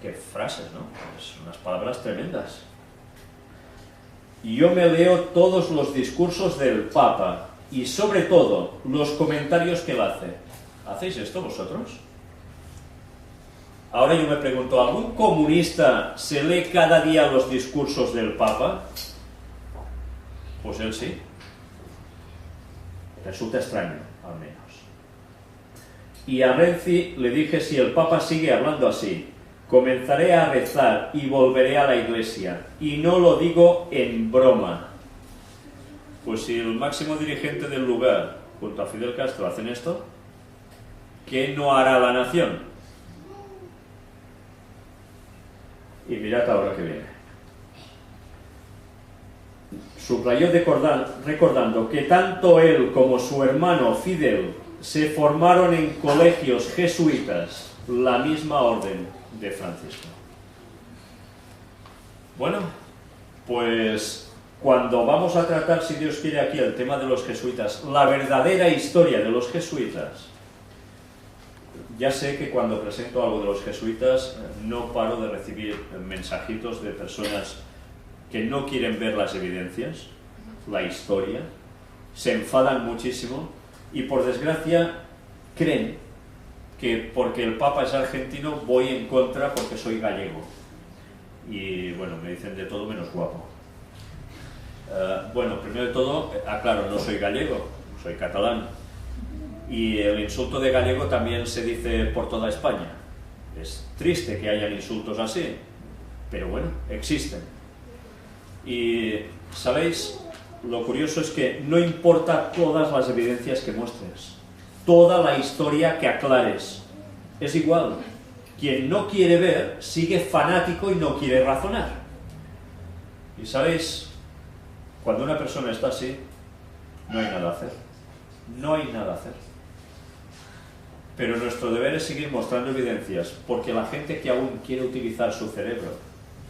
Qué frases, ¿no? Pues unas palabras tremendas. Yo me leo todos los discursos del Papa y sobre todo los comentarios que él hace. ¿Hacéis esto vosotros? Ahora yo me pregunto, ¿algún comunista se lee cada día los discursos del Papa? Pues él sí. Resulta extraño, al menos. Y a Renzi le dije, si el Papa sigue hablando así, comenzaré a rezar y volveré a la iglesia. Y no lo digo en broma. Pues si el máximo dirigente del lugar, junto a Fidel Castro, hacen esto, ¿qué no hará la nación? Y mirad ahora que viene. Subrayó recordando que tanto él como su hermano Fidel se formaron en colegios jesuitas, la misma orden de Francisco. Bueno, pues cuando vamos a tratar, si Dios quiere, aquí el tema de los jesuitas, la verdadera historia de los jesuitas, ya sé que cuando presento algo de los jesuitas no paro de recibir mensajitos de personas que no quieren ver las evidencias, la historia, se enfadan muchísimo y por desgracia creen que porque el Papa es argentino voy en contra porque soy gallego. Y bueno, me dicen de todo menos guapo. Bueno, primero de todo, aclaro, no soy gallego, soy catalán. Y el insulto de gallego también se dice por toda España. Es triste que hayan insultos así, pero bueno, existen. Y, ¿sabéis? Lo curioso es que no importa todas las evidencias que muestres, toda la historia que aclares, es igual. Quien no quiere ver, sigue fanático y no quiere razonar. Y, ¿sabéis? Cuando una persona está así, no hay nada a hacer. No hay nada a hacer. Pero nuestro deber es seguir mostrando evidencias, porque la gente que aún quiere utilizar su cerebro,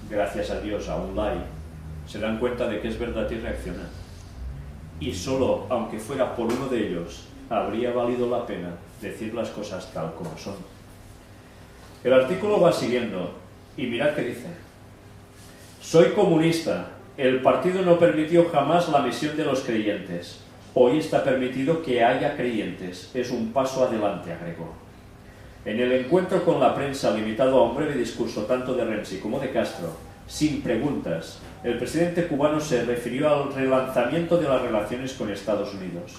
gracias a Dios aún la hay, se dan cuenta de que es verdad y reaccionan. Y solo, aunque fuera por uno de ellos, habría valido la pena decir las cosas tal como son. El artículo va siguiendo, y mirad qué dice. Soy comunista. El partido no permitió jamás la misión de los creyentes. Hoy está permitido que haya creyentes. Es un paso adelante, agregó. En el encuentro con la prensa, limitado a un breve discurso tanto de Renzi como de Castro, sin preguntas, el presidente cubano se refirió al relanzamiento de las relaciones con Estados Unidos.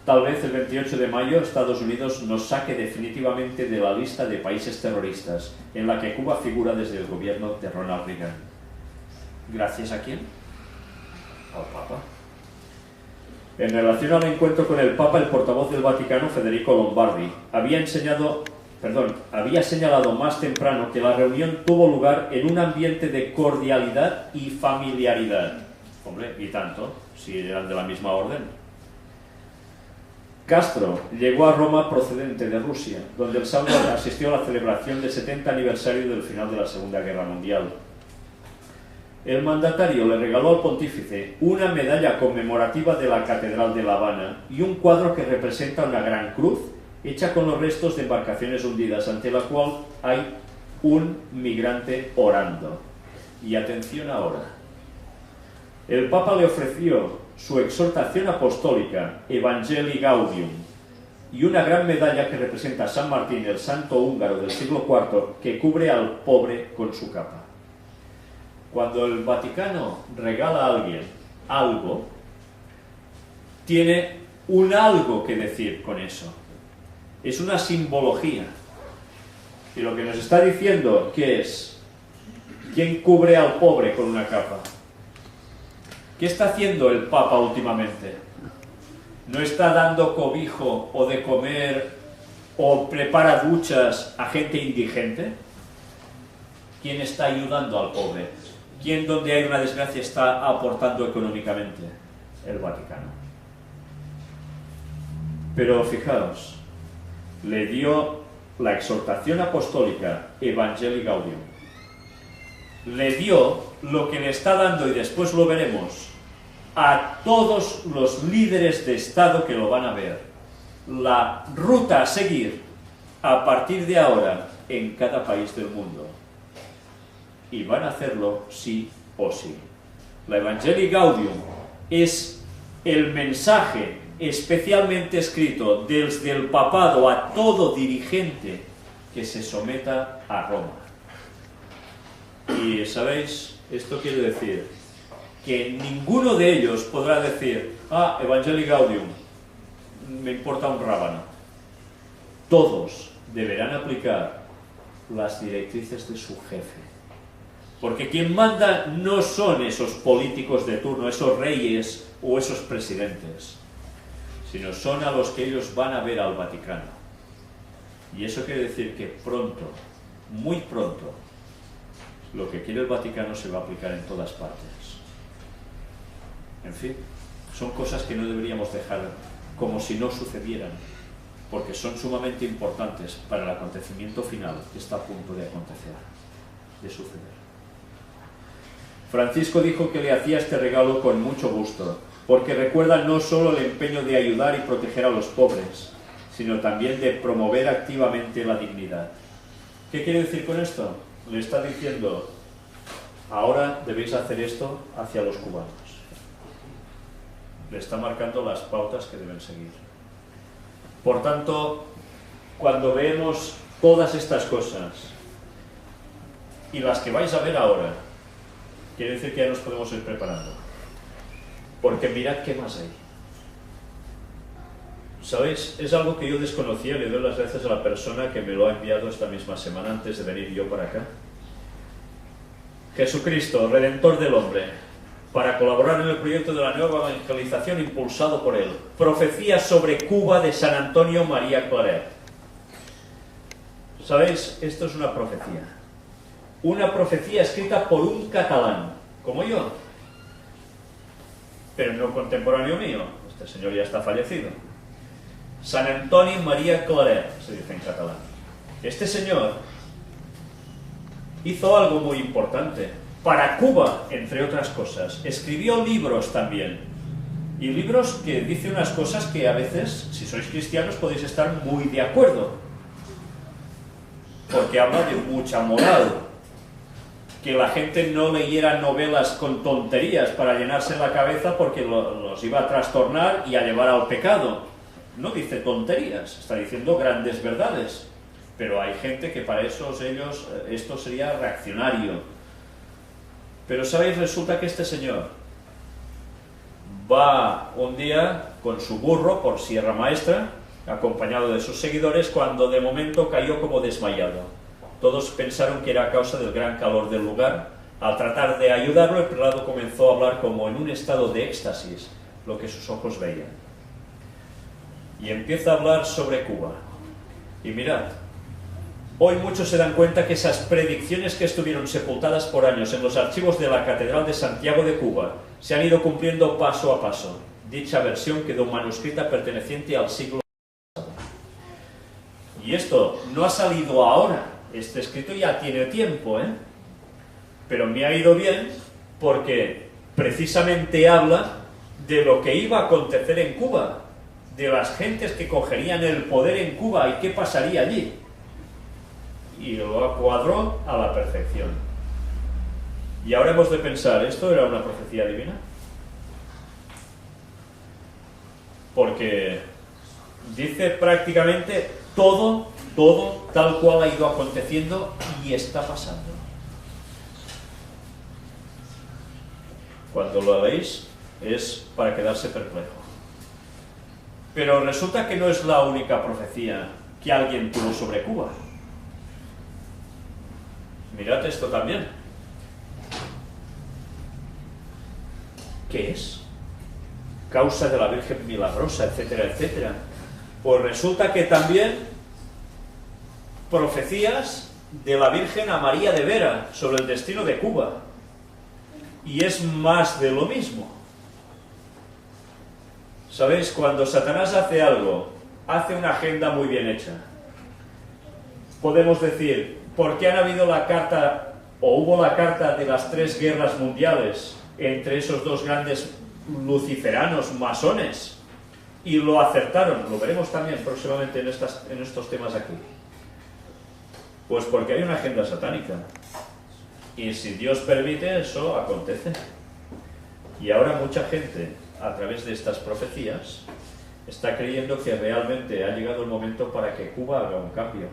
Tal vez el 28 de mayo Estados Unidos nos saque definitivamente de la lista de países terroristas en la que Cuba figura desde el gobierno de Ronald Reagan. ¿Gracias a quién? Al Papa. En relación al encuentro con el Papa, el portavoz del Vaticano, Federico Lombardi, había señalado más temprano que la reunión tuvo lugar en un ambiente de cordialidad y familiaridad. Hombre, y tanto, si eran de la misma orden. Castro llegó a Roma procedente de Rusia, donde el sábado asistió a la celebración del 70 aniversario del final de la Segunda Guerra Mundial. El mandatario le regaló al pontífice una medalla conmemorativa de la Catedral de La Habana y un cuadro que representa una gran cruz hecha con los restos de embarcaciones hundidas, ante la cual hay un migrante orando. Y atención ahora. El Papa le ofreció su exhortación apostólica, Evangelii Gaudium, y una gran medalla que representa a San Martín, el santo húngaro del siglo IV, que cubre al pobre con su capa. Cuando el Vaticano regala a alguien algo, tiene un algo que decir con eso. Es una simbología. Y lo que nos está diciendo que es, ¿quién cubre al pobre con una capa? ¿Qué está haciendo el Papa últimamente? ¿No está dando cobijo o de comer o prepara duchas a gente indigente? ¿Quién está ayudando al pobre? ¿Quién, donde hay una desgracia, está aportando económicamente? El Vaticano. Pero fijaos, le dio la exhortación apostólica Evangelii Gaudium. Le dio lo que le está dando, y después lo veremos, a todos los líderes de Estado que lo van a ver. La ruta a seguir a partir de ahora en cada país del mundo. Y van a hacerlo sí o sí. La Evangelii Gaudium es el mensaje especialmente escrito desde el papado a todo dirigente que se someta a Roma. Y, ¿sabéis? Esto quiere decir que ninguno de ellos podrá decir, Evangelii Gaudium, me importa un rábano. Todos deberán aplicar las directrices de su jefe. Porque quien manda no son esos políticos de turno, esos reyes o esos presidentes, sino son a los que ellos van a ver al Vaticano. Y eso quiere decir que pronto, muy pronto, lo que quiere el Vaticano se va a aplicar en todas partes. En fin, son cosas que no deberíamos dejar como si no sucedieran, porque son sumamente importantes para el acontecimiento final que está a punto de acontecer, de suceder. Francisco dijo que le hacía este regalo con mucho gusto, porque recuerda no solo el empeño de ayudar y proteger a los pobres, sino también de promover activamente la dignidad. ¿Qué quiere decir con esto? Le está diciendo, ahora debéis hacer esto hacia los cubanos. Le está marcando las pautas que deben seguir. Por tanto, cuando vemos todas estas cosas, y las que vais a ver ahora, quiere decir que ya nos podemos ir preparando. Porque mirad qué más hay. ¿Sabéis? Es algo que yo desconocía. Le doy las gracias a la persona que me lo ha enviado esta misma semana antes de venir yo para acá. Jesucristo, Redentor del hombre, para colaborar en el proyecto de la nueva evangelización impulsado por él. Profecía sobre Cuba de San Antonio María Claret. ¿Sabéis? Esto es una profecía. Una profecía escrita por un catalán, como yo, pero no contemporáneo mío. Este señor ya está fallecido. San Antoni María Claret, se dice en catalán. Este señor hizo algo muy importante. para Cuba, entre otras cosas. Escribió libros también. Y libros que dicen unas cosas que a veces, si sois cristianos, podéis estar muy de acuerdo. Porque habla de mucha moral. Que la gente no leyera novelas con tonterías para llenarse la cabeza porque los iba a trastornar y a llevar al pecado. No dice tonterías, está diciendo grandes verdades. Pero hay gente que para esos ellos esto sería reaccionario. Pero sabéis, resulta que este señor va un día con su burro por Sierra Maestra, acompañado de sus seguidores, cuando de momento cayó como desmayado. Todos pensaron que era a causa del gran calor del lugar. Al tratar de ayudarlo, el prelado comenzó a hablar como en un estado de éxtasis, lo que sus ojos veían. Y empieza a hablar sobre Cuba. Y mirad, hoy muchos se dan cuenta que esas predicciones que estuvieron sepultadas por años en los archivos de la Catedral de Santiago de Cuba se han ido cumpliendo paso a paso. Dicha versión quedó manuscrita perteneciente al siglo pasado. Y esto no ha salido ahora. Este escrito ya tiene tiempo, pero me ha ido bien porque precisamente habla de lo que iba a acontecer en Cuba, de las gentes que cogerían el poder en Cuba y qué pasaría allí. Y lo cuadró a la perfección. Y ahora hemos de pensar, ¿esto era una profecía divina? Porque dice prácticamente todo tal cual ha ido aconteciendo y está pasando. Cuando lo leéis es para quedarse perplejo. Pero resulta que no es la única profecía que alguien tuvo sobre Cuba. Mirad esto también. ¿Qué es? Causa de la Virgen Milagrosa, etcétera, etcétera. Pues resulta que también profecías de la Virgen a María de Vera sobre el destino de Cuba. Y es más de lo mismo. ¿Sabéis? Cuando Satanás hace algo, hace una agenda muy bien hecha. Podemos decir, ¿por qué han habido la carta, o hubo la carta de las 3 guerras mundiales entre esos dos grandes luciferanos masones? Y lo acertaron, lo veremos también próximamente en estos temas aquí. Pues porque hay una agenda satánica. Y si Dios permite, eso acontece. Y ahora mucha gente, a través de estas profecías, está creyendo que realmente ha llegado el momento para que Cuba haga un cambio.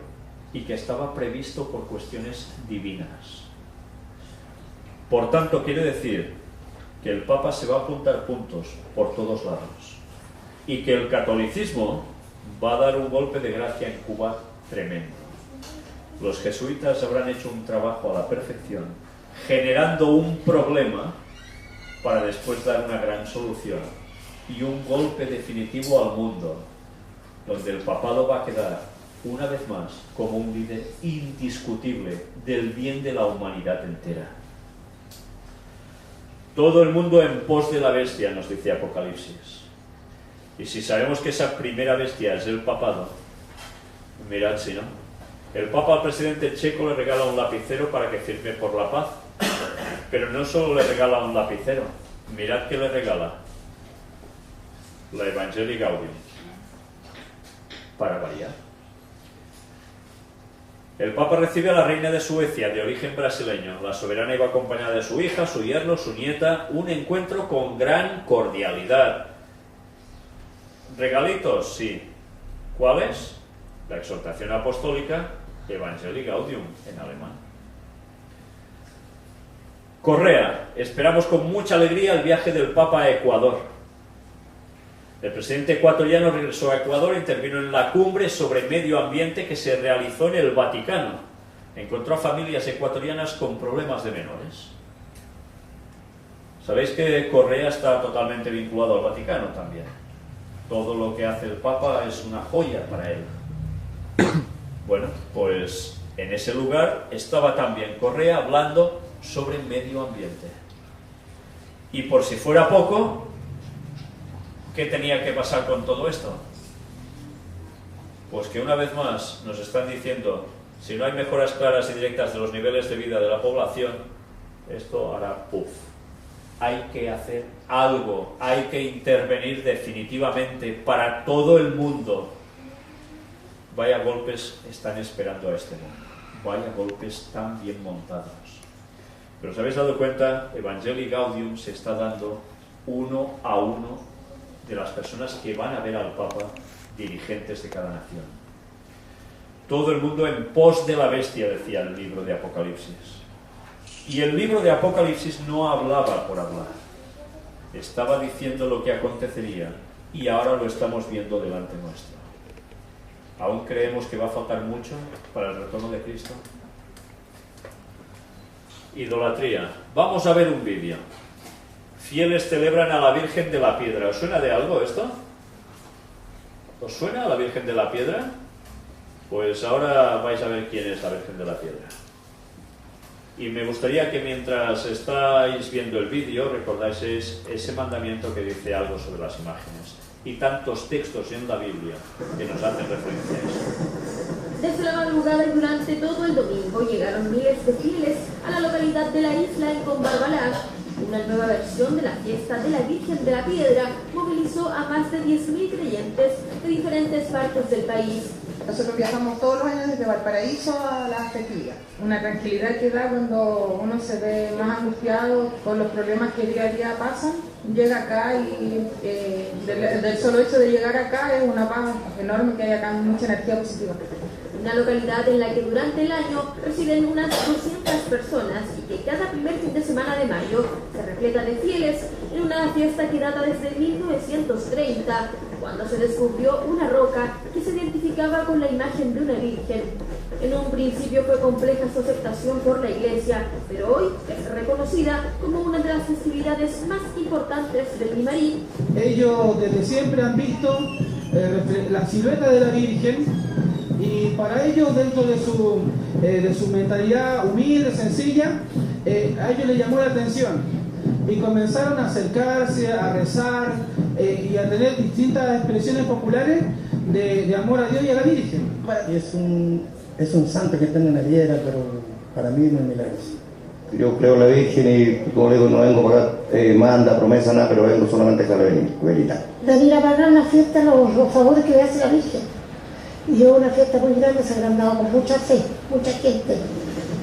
Y que estaba previsto por cuestiones divinas. Por tanto, quiere decir que el Papa se va a apuntar puntos por todos lados. Y que el catolicismo va a dar un golpe de gracia en Cuba tremendo. Los jesuitas habrán hecho un trabajo a la perfección, generando un problema para después dar una gran solución y un golpe definitivo al mundo, donde el papado va a quedar, una vez más, como un líder indiscutible del bien de la humanidad entera. Todo el mundo en pos de la bestia, nos dice Apocalipsis. Y si sabemos que esa primera bestia es el papado, mirad si no. El Papa al presidente checo le regala un lapicero para que firme por la paz. Pero no solo le regala un lapicero. Mirad que le regala. La Evangelii Gaudium. Para variar. El Papa recibe a la reina de Suecia, de origen brasileño. La soberana iba acompañada de su hija, su yerno, su nieta. Un encuentro con gran cordialidad. ¿Regalitos? Sí. ¿Cuáles? La exhortación apostólica Evangelii Gaudium en alemán. Correa. Esperamos con mucha alegría el viaje del Papa a Ecuador. El presidente ecuatoriano regresó a Ecuador e intervino en la cumbre sobre medio ambiente que se realizó en el Vaticano. Encontró a familias ecuatorianas con problemas de menores. Sabéis que Correa está totalmente vinculado al Vaticano también. Todo lo que hace el Papa es una joya para él. Bueno, pues en ese lugar estaba también Correa hablando sobre medio ambiente. Y por si fuera poco, ¿qué tenía que pasar con todo esto? Pues que una vez más nos están diciendo, si no hay mejoras claras y directas de los niveles de vida de la población, esto hará puff. Hay que hacer algo, hay que intervenir definitivamente para todo el mundo. Vaya golpes están esperando a este mundo, vaya golpes tan bien montados. Pero os habéis dado cuenta, Evangelii Gaudium se está dando uno a uno de las personas que van a ver al Papa, dirigentes de cada nación. Todo el mundo en pos de la bestia, decía el libro de Apocalipsis. Y el libro de Apocalipsis no hablaba por hablar, estaba diciendo lo que acontecería, y ahora lo estamos viendo delante nuestro. ¿Aún creemos que va a faltar mucho para el retorno de Cristo? Idolatría. Vamos a ver un vídeo. Fieles celebran a la Virgen de la Piedra. ¿Os suena de algo esto? ¿Os suena a la Virgen de la Piedra? Pues ahora vais a ver quién es la Virgen de la Piedra. Y me gustaría que mientras estáis viendo el vídeo recordáis ese mandamiento que dice algo sobre las imágenes y tantos textos en la Biblia que nos hacen referencia a eso. Desde la madrugada y durante todo el domingo llegaron miles de fieles a la localidad de la isla en Combarbalá. Una nueva versión de la fiesta de la Virgen de la Piedra movilizó a más de 10.000 creyentes de diferentes partes del país. Nosotros viajamos todos los años desde Valparaíso a La Tequila. Una tranquilidad que da cuando uno se ve más angustiado con los problemas que día a día pasan. Llega acá y del solo hecho de llegar acá es una paz enorme que hay acá, mucha energía positiva. Una localidad en la que durante el año residen unas 200 personas y que cada primer fin de semana de mayo se repleta de fieles en una fiesta que data desde 1930, cuando se descubrió una roca que se identificaba con la imagen de una virgen. En un principio fue compleja su aceptación por la Iglesia, pero hoy es reconocida como una de las festividades más importantes del Limarí. Ellos desde siempre han visto la silueta de la Virgen. Y para ellos, dentro de su mentalidad humilde, sencilla, a ellos les llamó la atención y comenzaron a acercarse, a rezar y a tener distintas expresiones populares de amor a Dios y a la Virgen. Es un santo que está en una piedra, pero para mí no es milagroso. Yo creo en la Virgen y, como digo, no vengo para manda, promesa, nada, pero vengo solamente a dejarle venir. Venir a pagar una fiesta, los favores que le hace la Virgen. Y es una fiesta muy grande, se ha agrandado con mucha fe, mucha gente.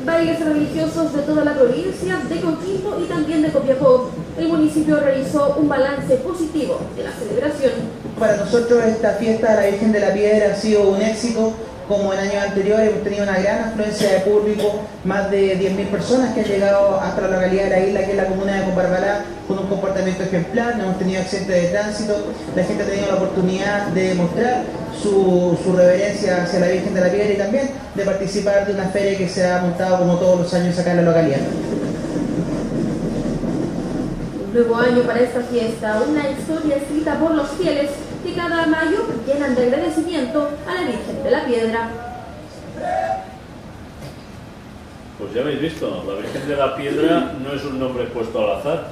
Bailes religiosos de toda la provincia, de Coquimbo y también de Copiapó. El municipio realizó un balance positivo de la celebración. Para nosotros esta fiesta de la Virgen de la Piedra ha sido un éxito. Como en años anteriores hemos tenido una gran afluencia de público, más de 10.000 personas que han llegado hasta la localidad de la isla, que es la comuna de Combarbalá, con un comportamiento ejemplar. No hemos tenido accidentes de tránsito, la gente ha tenido la oportunidad de mostrar su reverencia hacia la Virgen de la Piedra y también de participar de una feria que se ha montado como todos los años acá en la localidad. Un nuevo año para esta fiesta, una historia escrita por los fieles que cada mayo llenan de agradecimiento a la Virgen de la Piedra. Pues ya habéis visto, la Virgen de la Piedra no es un nombre puesto al azar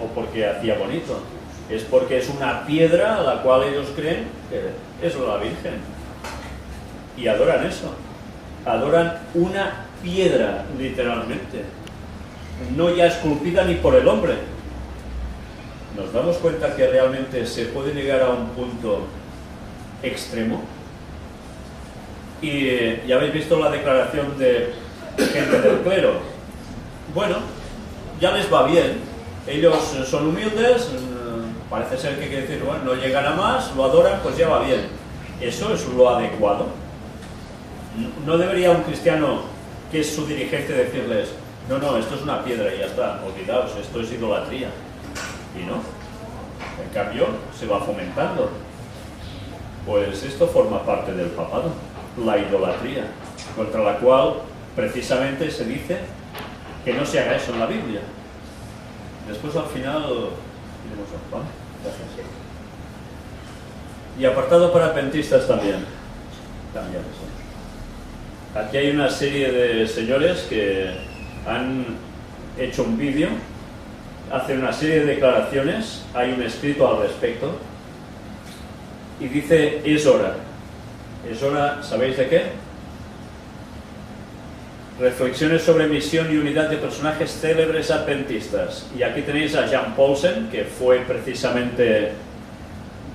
o porque hacía bonito, es porque es una piedra a la cual ellos creen que es la Virgen y adoran eso, adoran una piedra literalmente, no ya esculpida ni por el hombre. ¿Nos damos cuenta que realmente se puede llegar a un punto extremo? Y ya habéis visto la declaración de gente del clero. Bueno, ya les va bien. Ellos son humildes, parece ser que quiere decir, bueno, no llegan a más, lo adoran, pues ya va bien. ¿Eso es lo adecuado? ¿No debería un cristiano, que es su dirigente, decirles, no, esto es una piedra y ya está, olvidaos, esto es idolatría? Y no, en cambio se va fomentando. Pues esto forma parte del papado, la idolatría, contra la cual precisamente se dice que no se haga eso en la Biblia. Después al final iremos a Juan. Gracias. Y apartado para adventistas también eso. Aquí hay una serie de señores que han hecho un vídeo, hacen una serie de declaraciones, hay un escrito al respecto y dice: es hora. Es hora, ¿sabéis de qué? Reflexiones sobre misión y unidad de personajes célebres adventistas. Y aquí tenéis a Jan Paulsen, que fue precisamente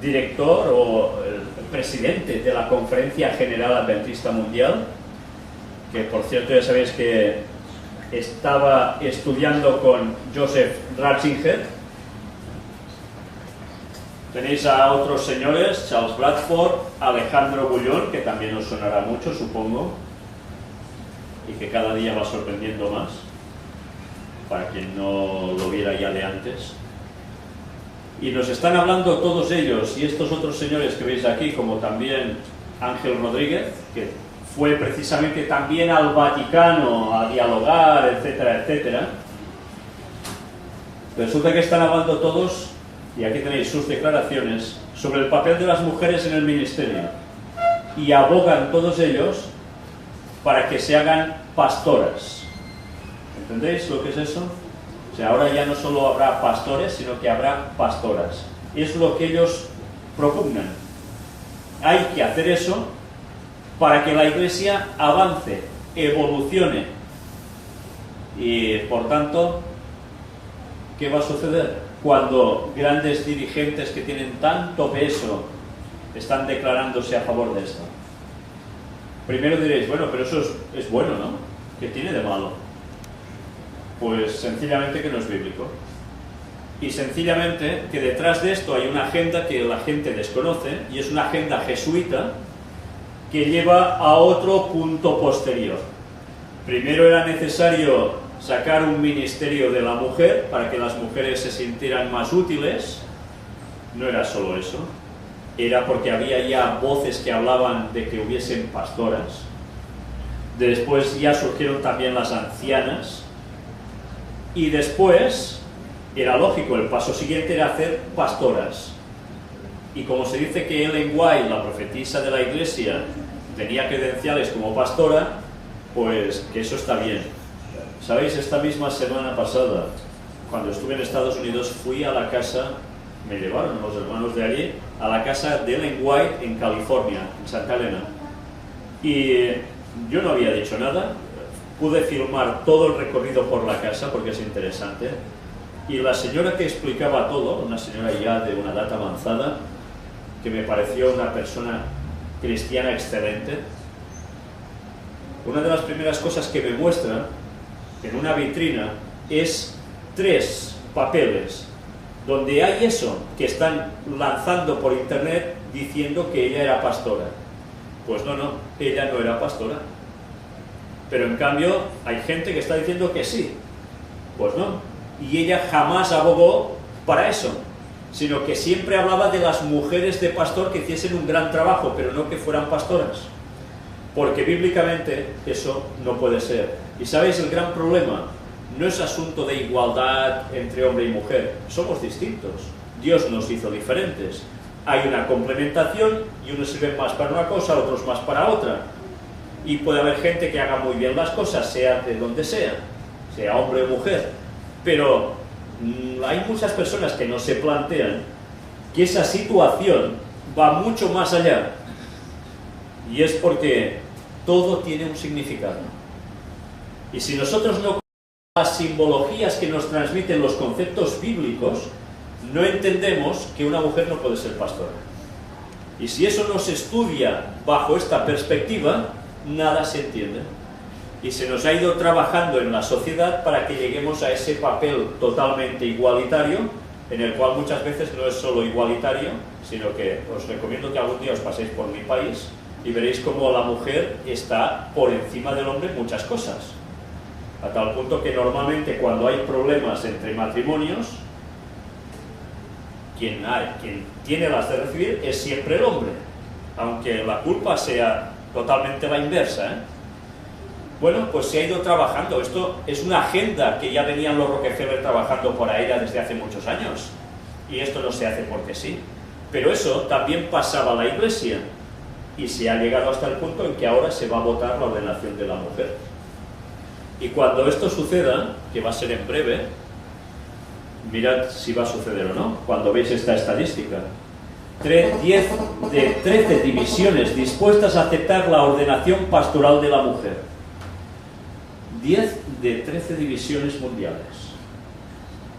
director o el presidente de la Conferencia General Adventista Mundial, que por cierto ya sabéis que estaba estudiando con Joseph Ratzinger. Tenéis a otros señores, Charles Bradford, Alejandro Bullón, que también os sonará mucho, supongo, y que cada día va sorprendiendo más, para quien no lo viera ya de antes. Y nos están hablando todos ellos, y estos otros señores que veis aquí, como también Ángel Rodríguez, que fue precisamente también al Vaticano a dialogar, etcétera, etcétera. Resulta que están hablando todos, y aquí tenéis sus declaraciones, sobre el papel de las mujeres en el ministerio. Y abogan todos ellos para que se hagan pastoras. ¿Entendéis lo que es eso? O sea, ahora ya no solo habrá pastores, sino que habrá pastoras. Es lo que ellos propugnan. Hay que hacer eso para que la Iglesia avance, evolucione. Y, por tanto, ¿qué va a suceder cuando grandes dirigentes que tienen tanto peso están declarándose a favor de esto? Primero diréis, bueno, pero eso es bueno, ¿no? ¿Qué tiene de malo? Pues sencillamente que no es bíblico. Y sencillamente que detrás de esto hay una agenda que la gente desconoce, y es una agenda jesuita que lleva a otro punto posterior. Primero era necesario sacar un ministerio de la mujer para que las mujeres se sintieran más útiles. No era solo eso. Era porque había ya voces que hablaban de que hubiesen pastoras. Después ya surgieron también las ancianas. Y después, era lógico, el paso siguiente era hacer pastoras. Y como se dice que Ellen White, la profetisa de la Iglesia, tenía credenciales como pastora, pues que eso está bien. ¿Sabéis? Esta misma semana pasada, cuando estuve en Estados Unidos, fui a la casa, me llevaron los hermanos de allí, a la casa de Ellen White en California, en Santa Elena. Y yo no había dicho nada, pude filmar todo el recorrido por la casa porque es interesante. Y la señora que explicaba todo, una señora ya de una edad avanzada, que me pareció una persona cristiana excelente, una de las primeras cosas que me muestra en una vitrina es 3 papeles donde hay eso que están lanzando por internet diciendo que ella era pastora. Pues no, ella no era pastora. Pero en cambio hay gente que está diciendo que sí. Pues no. Y ella jamás abogó para eso, sino que siempre hablaba de las mujeres de pastor que hiciesen un gran trabajo, pero no que fueran pastoras. Porque bíblicamente eso no puede ser. Y ¿sabéis el gran problema? No es asunto de igualdad entre hombre y mujer. Somos distintos. Dios nos hizo diferentes. Hay una complementación y unos sirven más para una cosa, otros más para otra. Y puede haber gente que haga muy bien las cosas, sea de donde sea hombre o mujer. Pero hay muchas personas que no se plantean que esa situación va mucho más allá. Y es porque todo tiene un significado. Y si nosotros no las simbologías que nos transmiten los conceptos bíblicos, no entendemos que una mujer no puede ser pastora. Y si eso no se estudia bajo esta perspectiva, nada se entiende. Y se nos ha ido trabajando en la sociedad para que lleguemos a ese papel totalmente igualitario, en el cual muchas veces no es solo igualitario, sino que os recomiendo que algún día os paséis por mi país y veréis cómo la mujer está por encima del hombre en muchas cosas. A tal punto que normalmente cuando hay problemas entre matrimonios, quien tiene las de recibir es siempre el hombre, aunque la culpa sea totalmente la inversa, ¿eh? Bueno, pues se ha ido trabajando. Esto es una agenda que ya venían los Rockefeller trabajando por ahí desde hace muchos años. Y esto no se hace porque sí. Pero eso también pasaba a la Iglesia. Y se ha llegado hasta el punto en que ahora se va a votar la ordenación de la mujer. Y cuando esto suceda, que va a ser en breve, mirad si va a suceder o no, cuando veis esta estadística. 10 de 13 divisiones. divisiones dispuestas a aceptar la ordenación pastoral de la mujer. 10 de 13 divisiones mundiales.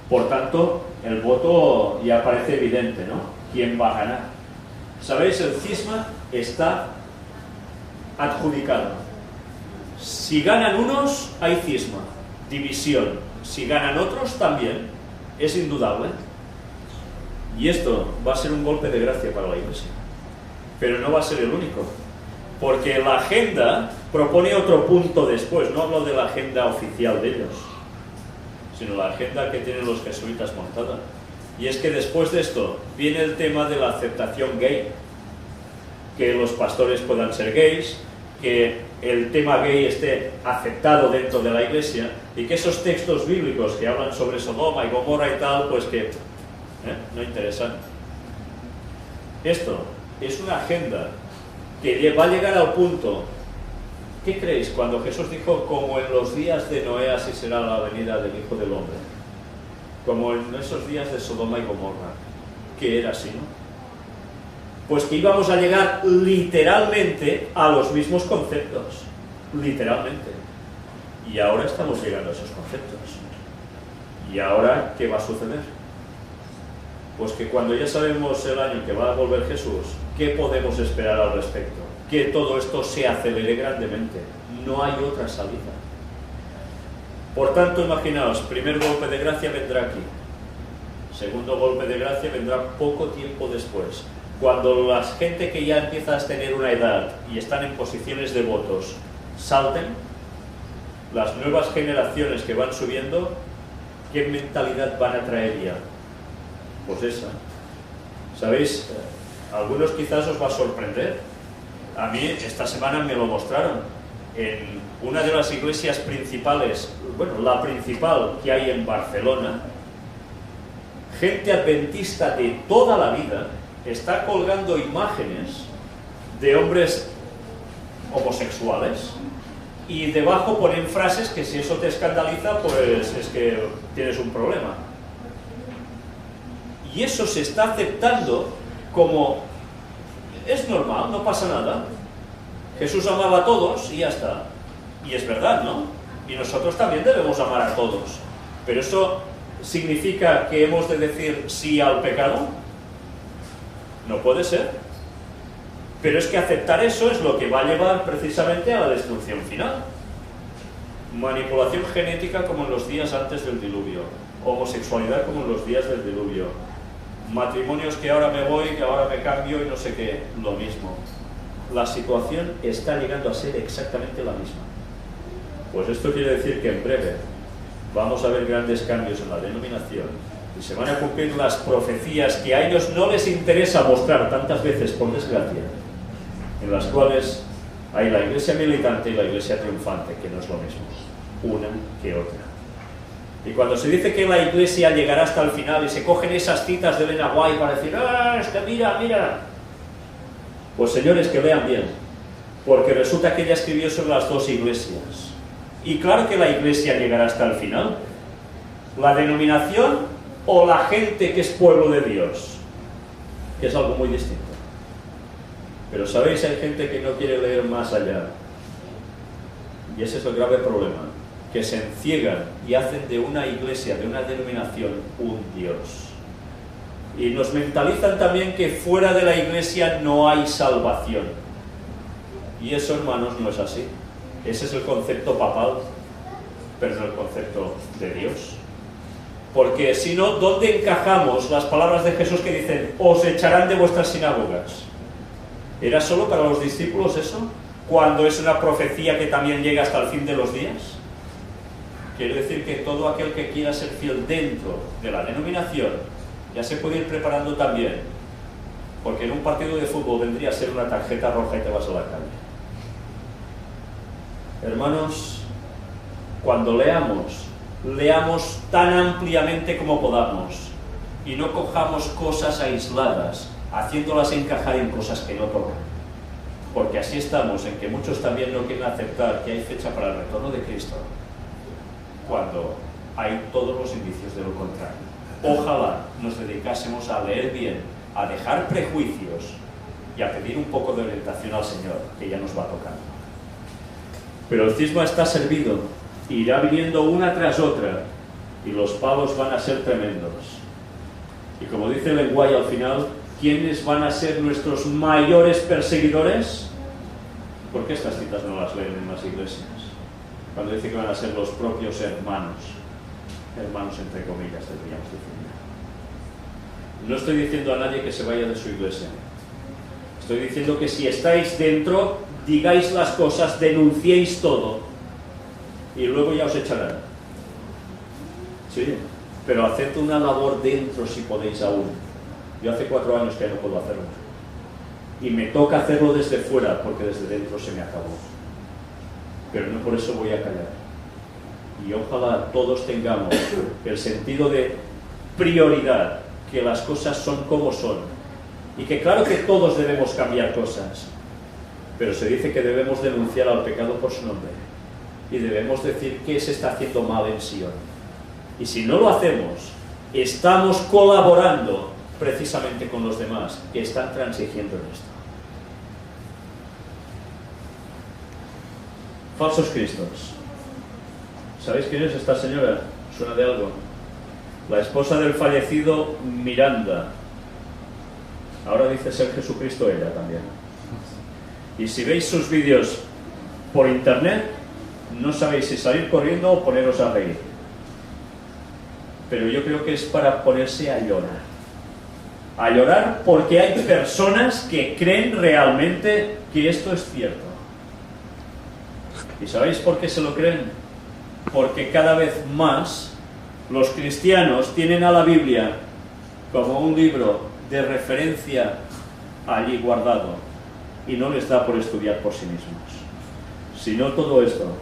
Por tanto, el voto ya parece evidente, ¿no? ¿Quién va a ganar? ¿Sabéis? El cisma está adjudicado. Si ganan unos, hay cisma, división. Si ganan otros, también. Es indudable. Y esto va a ser un golpe de gracia para la Iglesia. Pero no va a ser el único. Porque la agenda propone otro punto después. No hablo de la agenda oficial de ellos, sino la agenda que tienen los jesuitas montada. Y es que después de esto viene el tema de la aceptación gay. Que los pastores puedan ser gays, que el tema gay esté aceptado dentro de la Iglesia y que esos textos bíblicos que hablan sobre Sodoma y Gomorra y tal, pues que no interesan. Esto es una agenda que va a llegar al punto. ¿Qué creéis cuando Jesús dijo, como en los días de Noé así será la venida del Hijo del Hombre? Como en esos días de Sodoma y Gomorra, que era así, ¿no? Pues que íbamos a llegar literalmente a los mismos conceptos, literalmente. Y ahora estamos llegando a esos conceptos. ¿Y ahora qué va a suceder? Pues que cuando ya sabemos el año que va a volver Jesús, ¿qué podemos esperar al respecto? Que todo esto se acelere grandemente. No hay otra salida. Por tanto, imaginaos, primer golpe de gracia vendrá aquí. Segundo golpe de gracia vendrá poco tiempo después. Cuando la gente que ya empieza a tener una edad y están en posiciones de votos salten, las nuevas generaciones que van subiendo, ¿qué mentalidad van a traer ya? Pues esa. ¿Sabéis? Algunos quizás os va a sorprender. A mí esta semana me lo mostraron. En una de las iglesias principales, bueno, la principal que hay en Barcelona, gente adventista de toda la vida está colgando imágenes de hombres homosexuales y debajo ponen frases que si eso te escandaliza, pues es que tienes un problema. Y eso se está aceptando como es normal, no pasa nada. Jesús amaba a todos y ya está. Y es verdad, ¿no? Y nosotros también debemos amar a todos. Pero eso significa que hemos de decir sí al pecado. No puede ser. Pero es que aceptar eso es lo que va a llevar precisamente a la destrucción final. Manipulación genética como en los días antes del diluvio. Homosexualidad como en los días del diluvio. Matrimonios que ahora me voy, que ahora me cambio y no sé qué. Lo mismo. La situación está llegando a ser exactamente la misma. Pues esto quiere decir que en breve vamos a ver grandes cambios en la denominación y se van a cumplir las profecías que a ellos no les interesa mostrar tantas veces, por desgracia, en las cuales hay la iglesia militante y la iglesia triunfante, que no es lo mismo, una que otra. Y cuando se dice que la iglesia llegará hasta el final y se cogen esas citas de Elena White para decir, ¡ah, es que mira, mira! Pues señores, que lean bien, porque resulta que ella escribió sobre las dos iglesias. Y claro que la iglesia llegará hasta el final. La denominación o la gente que es pueblo de Dios, que es algo muy distinto. Pero sabéis, hay gente que no quiere leer más allá. Y ese es el grave problema, que se enciegan y hacen de una iglesia, de una denominación, un Dios. Y nos mentalizan también que fuera de la iglesia no hay salvación. Y eso, hermanos, no es así. Ese es el concepto papal, pero no el concepto de Dios. Porque si no, ¿dónde encajamos las palabras de Jesús que dicen, os echarán de vuestras sinagogas? ¿Era solo para los discípulos eso? Cuando es una profecía que también llega hasta el fin de los días. Quiere decir que todo aquel que quiera ser fiel dentro de la denominación ya se puede ir preparando también, porque en un partido de fútbol vendría a ser una tarjeta roja y te vas a la calle. Hermanos, cuando leamos tan ampliamente como podamos y no cojamos cosas aisladas, haciéndolas encajar en cosas que no tocan. Porque así estamos, en que muchos también no quieren aceptar que hay fecha para el retorno de Cristo, cuando hay todos los indicios de lo contrario. Ojalá nos dedicásemos a leer bien, a dejar prejuicios y a pedir un poco de orientación al Señor, que ya nos va tocando. Pero el cisma está servido, irá viniendo una tras otra y los palos van a ser tremendos. Y como dice el lenguaje al final, ¿quiénes van a ser nuestros mayores perseguidores? ¿Por qué estas citas no las leen en las iglesias? Cuando dice que van a ser los propios hermanos entre comillas, deberíamos decir. No estoy diciendo a nadie que se vaya de su iglesia. Estoy diciendo que si estáis dentro, digáis las cosas, denunciéis todo y luego ya os echarán. Sí, pero haced una labor dentro si podéis aún. Yo hace 4 años que no puedo hacerlo. Y me toca hacerlo desde fuera, porque desde dentro se me acabó. Pero no por eso voy a callar. Y ojalá todos tengamos el sentido de prioridad, que las cosas son como son. Y que claro que todos debemos cambiar cosas, pero se dice que debemos denunciar al pecado por su nombre. Y debemos decir qué se está haciendo mal en Sion. Y si no lo hacemos, estamos colaborando precisamente con los demás que están transigiendo en esto. Falsos cristos. ¿Sabéis quién es esta señora? ¿Suena de algo? La esposa del fallecido Miranda. Ahora dice ser Jesucristo ella también. Y si veis sus vídeos por internet, no sabéis si salir corriendo o poneros a reír. Pero yo creo que es para ponerse a llorar. A llorar porque hay personas que creen realmente que esto es cierto. ¿Y sabéis por qué se lo creen? Porque cada vez más los cristianos tienen a la Biblia como un libro de referencia allí guardado y no les da por estudiar por sí mismos. Si no, todo esto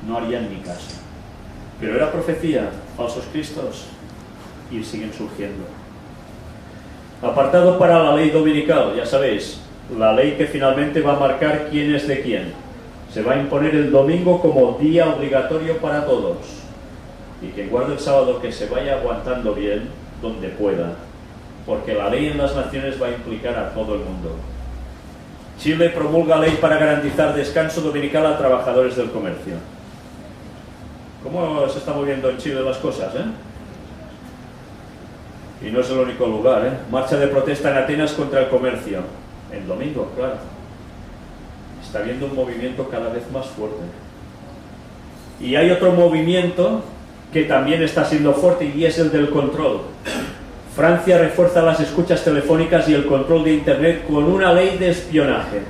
no harían ni caso. Pero era profecía, falsos cristos, y siguen surgiendo. Apartado para la ley dominical, ya sabéis, la ley que finalmente va a marcar quién es de quién. Se va a imponer el domingo como día obligatorio para todos. Y quien guarde el sábado que se vaya aguantando bien donde pueda, porque la ley en las naciones va a implicar a todo el mundo. Chile promulga ley para garantizar descanso dominical a trabajadores del comercio. ¿Cómo se están moviendo en Chile las cosas, Y no es el único lugar, Marcha de protesta en Atenas contra el comercio. El domingo, claro. Está habiendo un movimiento cada vez más fuerte. Y hay otro movimiento que también está siendo fuerte y es el del control. Francia refuerza las escuchas telefónicas y el control de Internet con una ley de espionaje.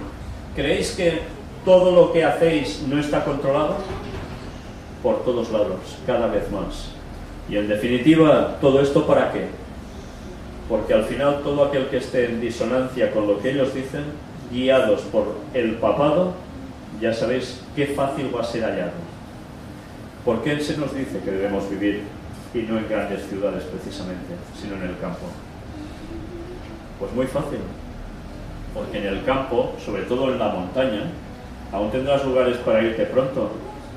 ¿Creéis que todo lo que hacéis no está controlado? Por todos lados, cada vez más. Y en definitiva, ¿todo esto para qué? Porque al final todo aquel que esté en disonancia con lo que ellos dicen, guiados por el papado, ya sabéis qué fácil va a ser hallado. ¿Por qué se nos dice que debemos vivir, y no en grandes ciudades precisamente, sino en el campo? Pues muy fácil. Porque en el campo, sobre todo en la montaña, aún tendrás lugares para irte pronto,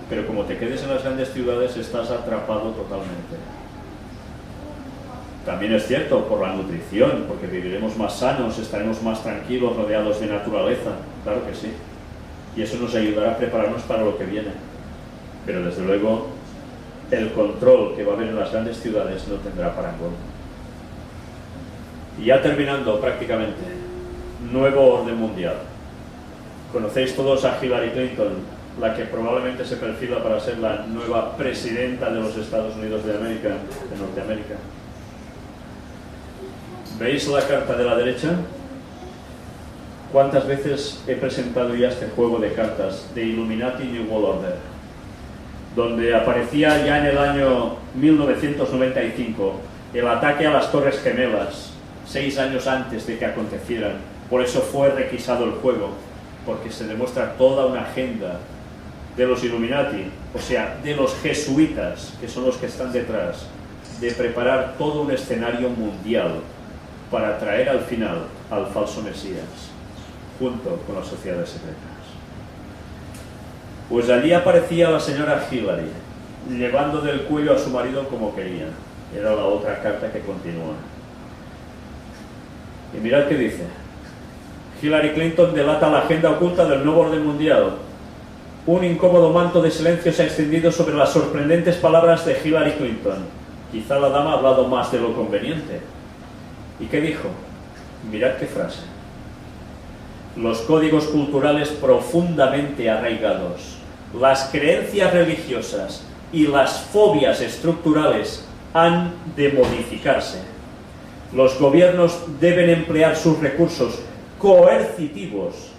pero como te quedes en las grandes ciudades estás atrapado totalmente. También es cierto, por la nutrición, porque viviremos más sanos, estaremos más tranquilos, rodeados de naturaleza, claro que sí. Y eso nos ayudará a prepararnos para lo que viene. Pero desde luego, el control que va a haber en las grandes ciudades no tendrá parangón. Y ya terminando prácticamente, nuevo orden mundial. Conocéis todos a Hillary Clinton, la que probablemente se perfila para ser la nueva presidenta de los Estados Unidos de América, de Norteamérica. ¿Veis la carta de la derecha? ¿Cuántas veces he presentado ya este juego de cartas de Illuminati New World Order? Donde aparecía ya en el año 1995 el ataque a las Torres Gemelas, 6 años antes de que acontecieran. Por eso fue requisado el juego, porque se demuestra toda una agenda de los Illuminati, o sea, de los jesuitas, que son los que están detrás, de preparar todo un escenario mundial para traer al final al falso Mesías, junto con las sociedades secretas. Pues allí aparecía la señora Hillary, llevando del cuello a su marido como quería. Era la otra carta que continúa. Y mirad qué dice. Hillary Clinton delata la agenda oculta del nuevo orden mundial. Un incómodo manto de silencio se ha extendido sobre las sorprendentes palabras de Hillary Clinton. Quizá la dama ha hablado más de lo conveniente. ¿Y qué dijo? Mirad qué frase. Los códigos culturales profundamente arraigados, las creencias religiosas y las fobias estructurales han de modificarse. Los gobiernos deben emplear sus recursos coercitivos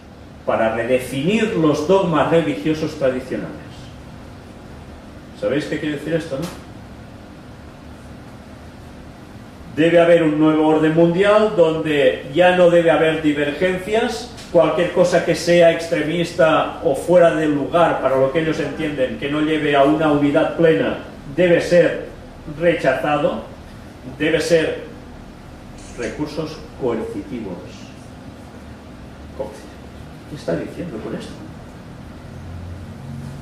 para redefinir los dogmas religiosos tradicionales. ¿Sabéis qué quiere decir esto, no? Debe haber un nuevo orden mundial donde ya no debe haber divergencias. Cualquier cosa que sea extremista o fuera del lugar para lo que ellos entienden, que no lleve a una unidad plena, debe ser rechazado. Debe ser recursos coercitivos. ¿Qué está diciendo con esto?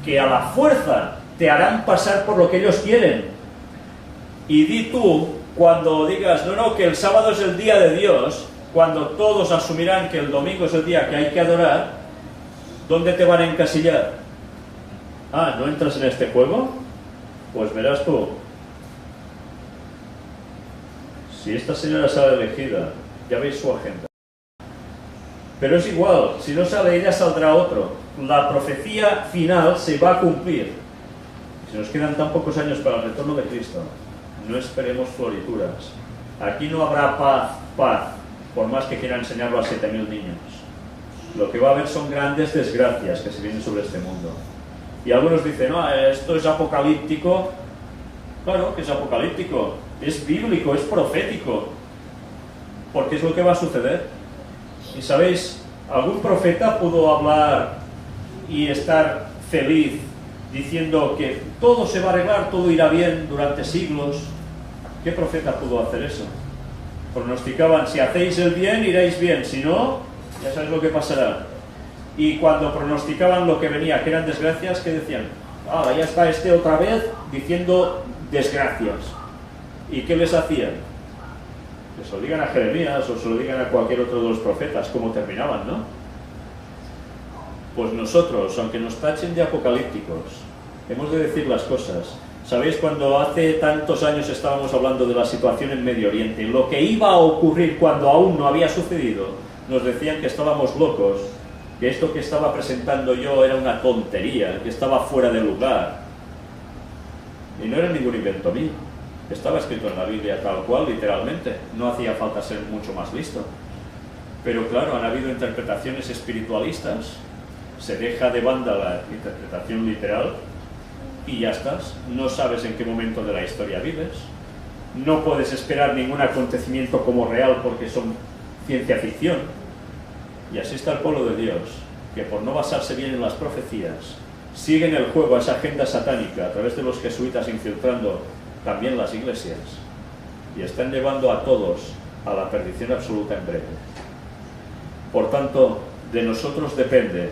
Que a la fuerza te harán pasar por lo que ellos quieren. Y di tú, cuando digas, no, que el sábado es el día de Dios, cuando todos asumirán que el domingo es el día que hay que adorar, ¿dónde te van a encasillar? Ah, ¿no entras en este juego? Pues verás tú. Si esta señora sale elegida, ya veis su agenda. Pero es igual, si no sale ella, saldrá otro. La profecía final se va a cumplir. Si nos quedan tan pocos años para el retorno de Cristo, no esperemos florituras. Aquí no habrá paz, por más que quiera enseñarlo a 7.000 niños. Lo que va a haber son grandes desgracias que se vienen sobre este mundo. Y algunos dicen, no, esto es apocalíptico. Claro que es apocalíptico, es bíblico, es profético, porque es lo que va a suceder. Y sabéis, algún profeta pudo hablar y estar feliz diciendo que todo se va a arreglar, todo irá bien durante siglos. ¿Qué profeta pudo hacer eso? Pronosticaban, si hacéis el bien, iréis bien, si no, ya sabéis lo que pasará. Y cuando pronosticaban lo que venía, que eran desgracias, ¿qué decían? Ah, ya está este otra vez diciendo desgracias. ¿Y qué les hacían? Que se lo digan a Jeremías o se lo digan a cualquier otro de los profetas, cómo terminaban, ¿no? Pues nosotros, aunque nos tachen de apocalípticos, hemos de decir las cosas. ¿Sabéis? Cuando hace tantos años estábamos hablando de la situación en Medio Oriente, lo que iba a ocurrir cuando aún no había sucedido, nos decían que estábamos locos, que esto que estaba presentando yo era una tontería, que estaba fuera de lugar. Y no era ningún invento mío. Estaba escrito en la Biblia tal cual, literalmente. No hacía falta ser mucho más listo. Pero claro, han habido interpretaciones espiritualistas, se deja de banda la interpretación literal y ya estás. No sabes en qué momento de la historia vives. No puedes esperar ningún acontecimiento como real porque son ciencia ficción. Y así está el pueblo de Dios, que por no basarse bien en las profecías, siguen el juego a esa agenda satánica a través de los jesuitas infiltrando también las iglesias, y están llevando a todos a la perdición absoluta en breve. Por tanto, de nosotros depende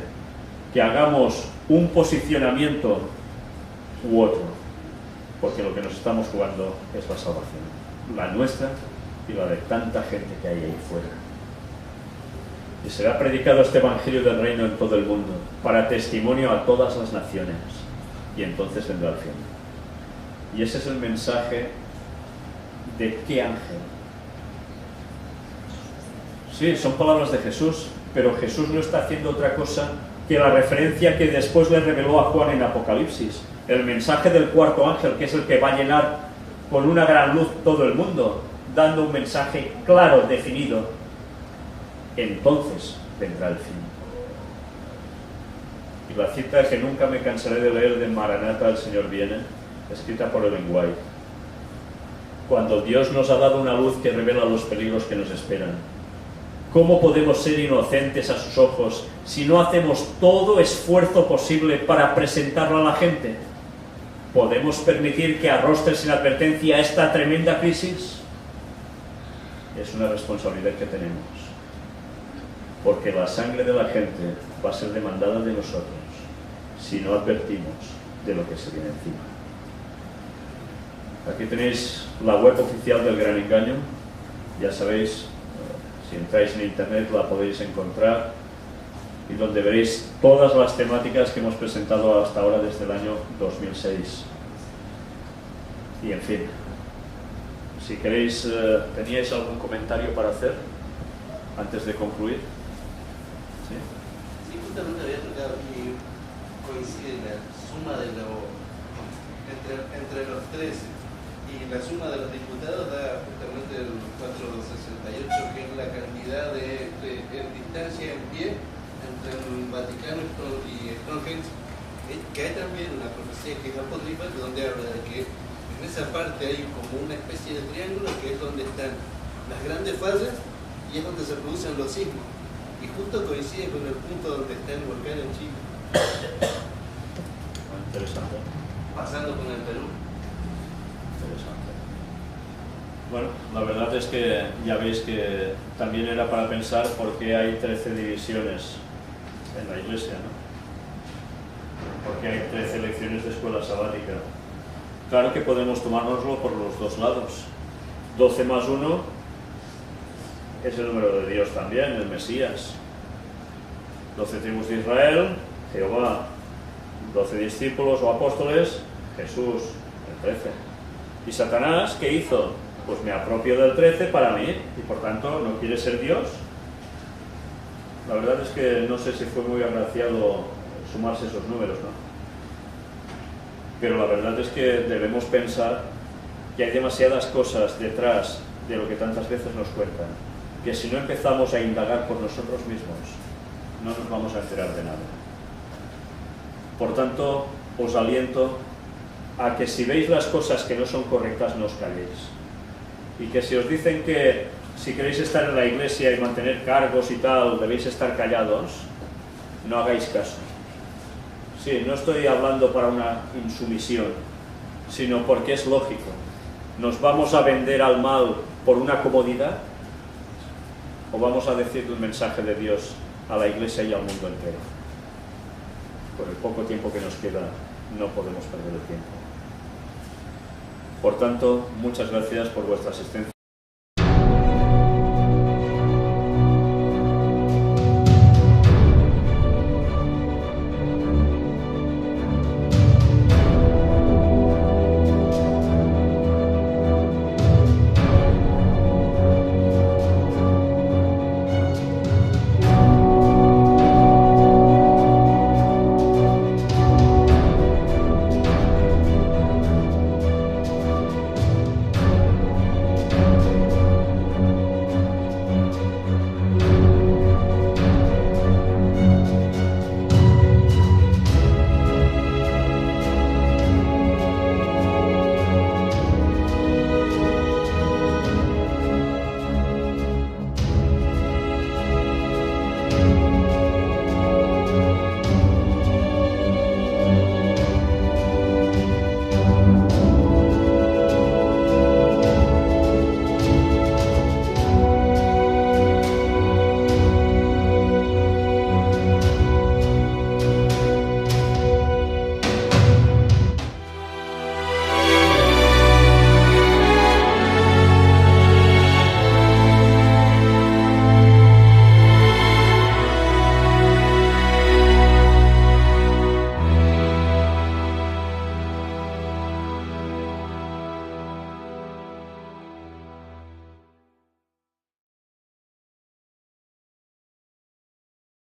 que hagamos un posicionamiento u otro, porque lo que nos estamos jugando es la salvación, la nuestra y la de tanta gente que hay ahí fuera. Y será predicado este evangelio del reino en todo el mundo, para testimonio a todas las naciones, y entonces vendrá el fin. Y ese es el mensaje de qué ángel. Sí, son palabras de Jesús, pero Jesús no está haciendo otra cosa que la referencia que después le reveló a Juan en Apocalipsis. El mensaje del cuarto ángel, que es el que va a llenar con una gran luz todo el mundo, dando un mensaje claro, definido. Entonces vendrá el fin. Y la cita que nunca me cansaré de leer de Maranatha, el Señor viene, escrita por Ellen White. Cuando Dios nos ha dado una luz que revela los peligros que nos esperan, ¿cómo podemos ser inocentes a sus ojos si no hacemos todo esfuerzo posible para presentarlo a la gente? ¿Podemos permitir que arrostre sin advertencia esta tremenda crisis? Es una responsabilidad que tenemos, porque la sangre de la gente va a ser demandada de nosotros si no advertimos de lo que se viene encima. Aquí tenéis la web oficial del Gran Engaño. Ya sabéis, si entráis en internet la podéis encontrar. y donde veréis todas las temáticas que hemos presentado hasta ahora desde el año 2006. Y en fin, si queréis, ¿teníais algún comentario para hacer antes de concluir? ¿Sí? Sí, justamente había tocado y coincide la suma de entre los 13 y la suma de los diputados da justamente el 468, que es la cantidad en distancia en pie entre el Vaticano y Stonehenge, que hay también una profecía que es apócrifa, donde habla de que en esa parte hay como una especie de triángulo que es donde están las grandes fallas y es donde se producen los sismos, y justo coincide con el punto donde está el volcán en Chile. Interesante. Pasando con el Perú. Interesante. Bueno, la verdad es que ya veis que también era para pensar por qué hay 13 divisiones en la Iglesia, ¿no? Por qué hay 13 lecciones de escuela sabática. Claro que podemos tomárnoslo por los dos lados. 12 más 1 es el número de Dios también, el Mesías. 12 tribus de Israel, Jehová. 12 discípulos o apóstoles, Jesús, el 13. ¿Y Satanás qué hizo? Pues me apropio del 13 para mí, y por tanto no quiere ser Dios. La verdad es que no sé si fue muy agraciado sumarse esos números, ¿no? Pero la verdad es que debemos pensar que hay demasiadas cosas detrás de lo que tantas veces nos cuentan, que si no empezamos a indagar por nosotros mismos, no nos vamos a enterar de nada. Por tanto, os aliento a que si veis las cosas que no son correctas, no os calléis. Y que si os dicen que si queréis estar en la iglesia y mantener cargos y tal, debéis estar callados, no hagáis caso. Sí, no estoy hablando para una insumisión, sino porque es lógico. ¿Nos vamos a vender al mal por una comodidad? ¿O vamos a decir un mensaje de Dios a la iglesia y al mundo entero? Por el poco tiempo que nos queda, no podemos perder el tiempo. Por tanto, muchas gracias por vuestra asistencia.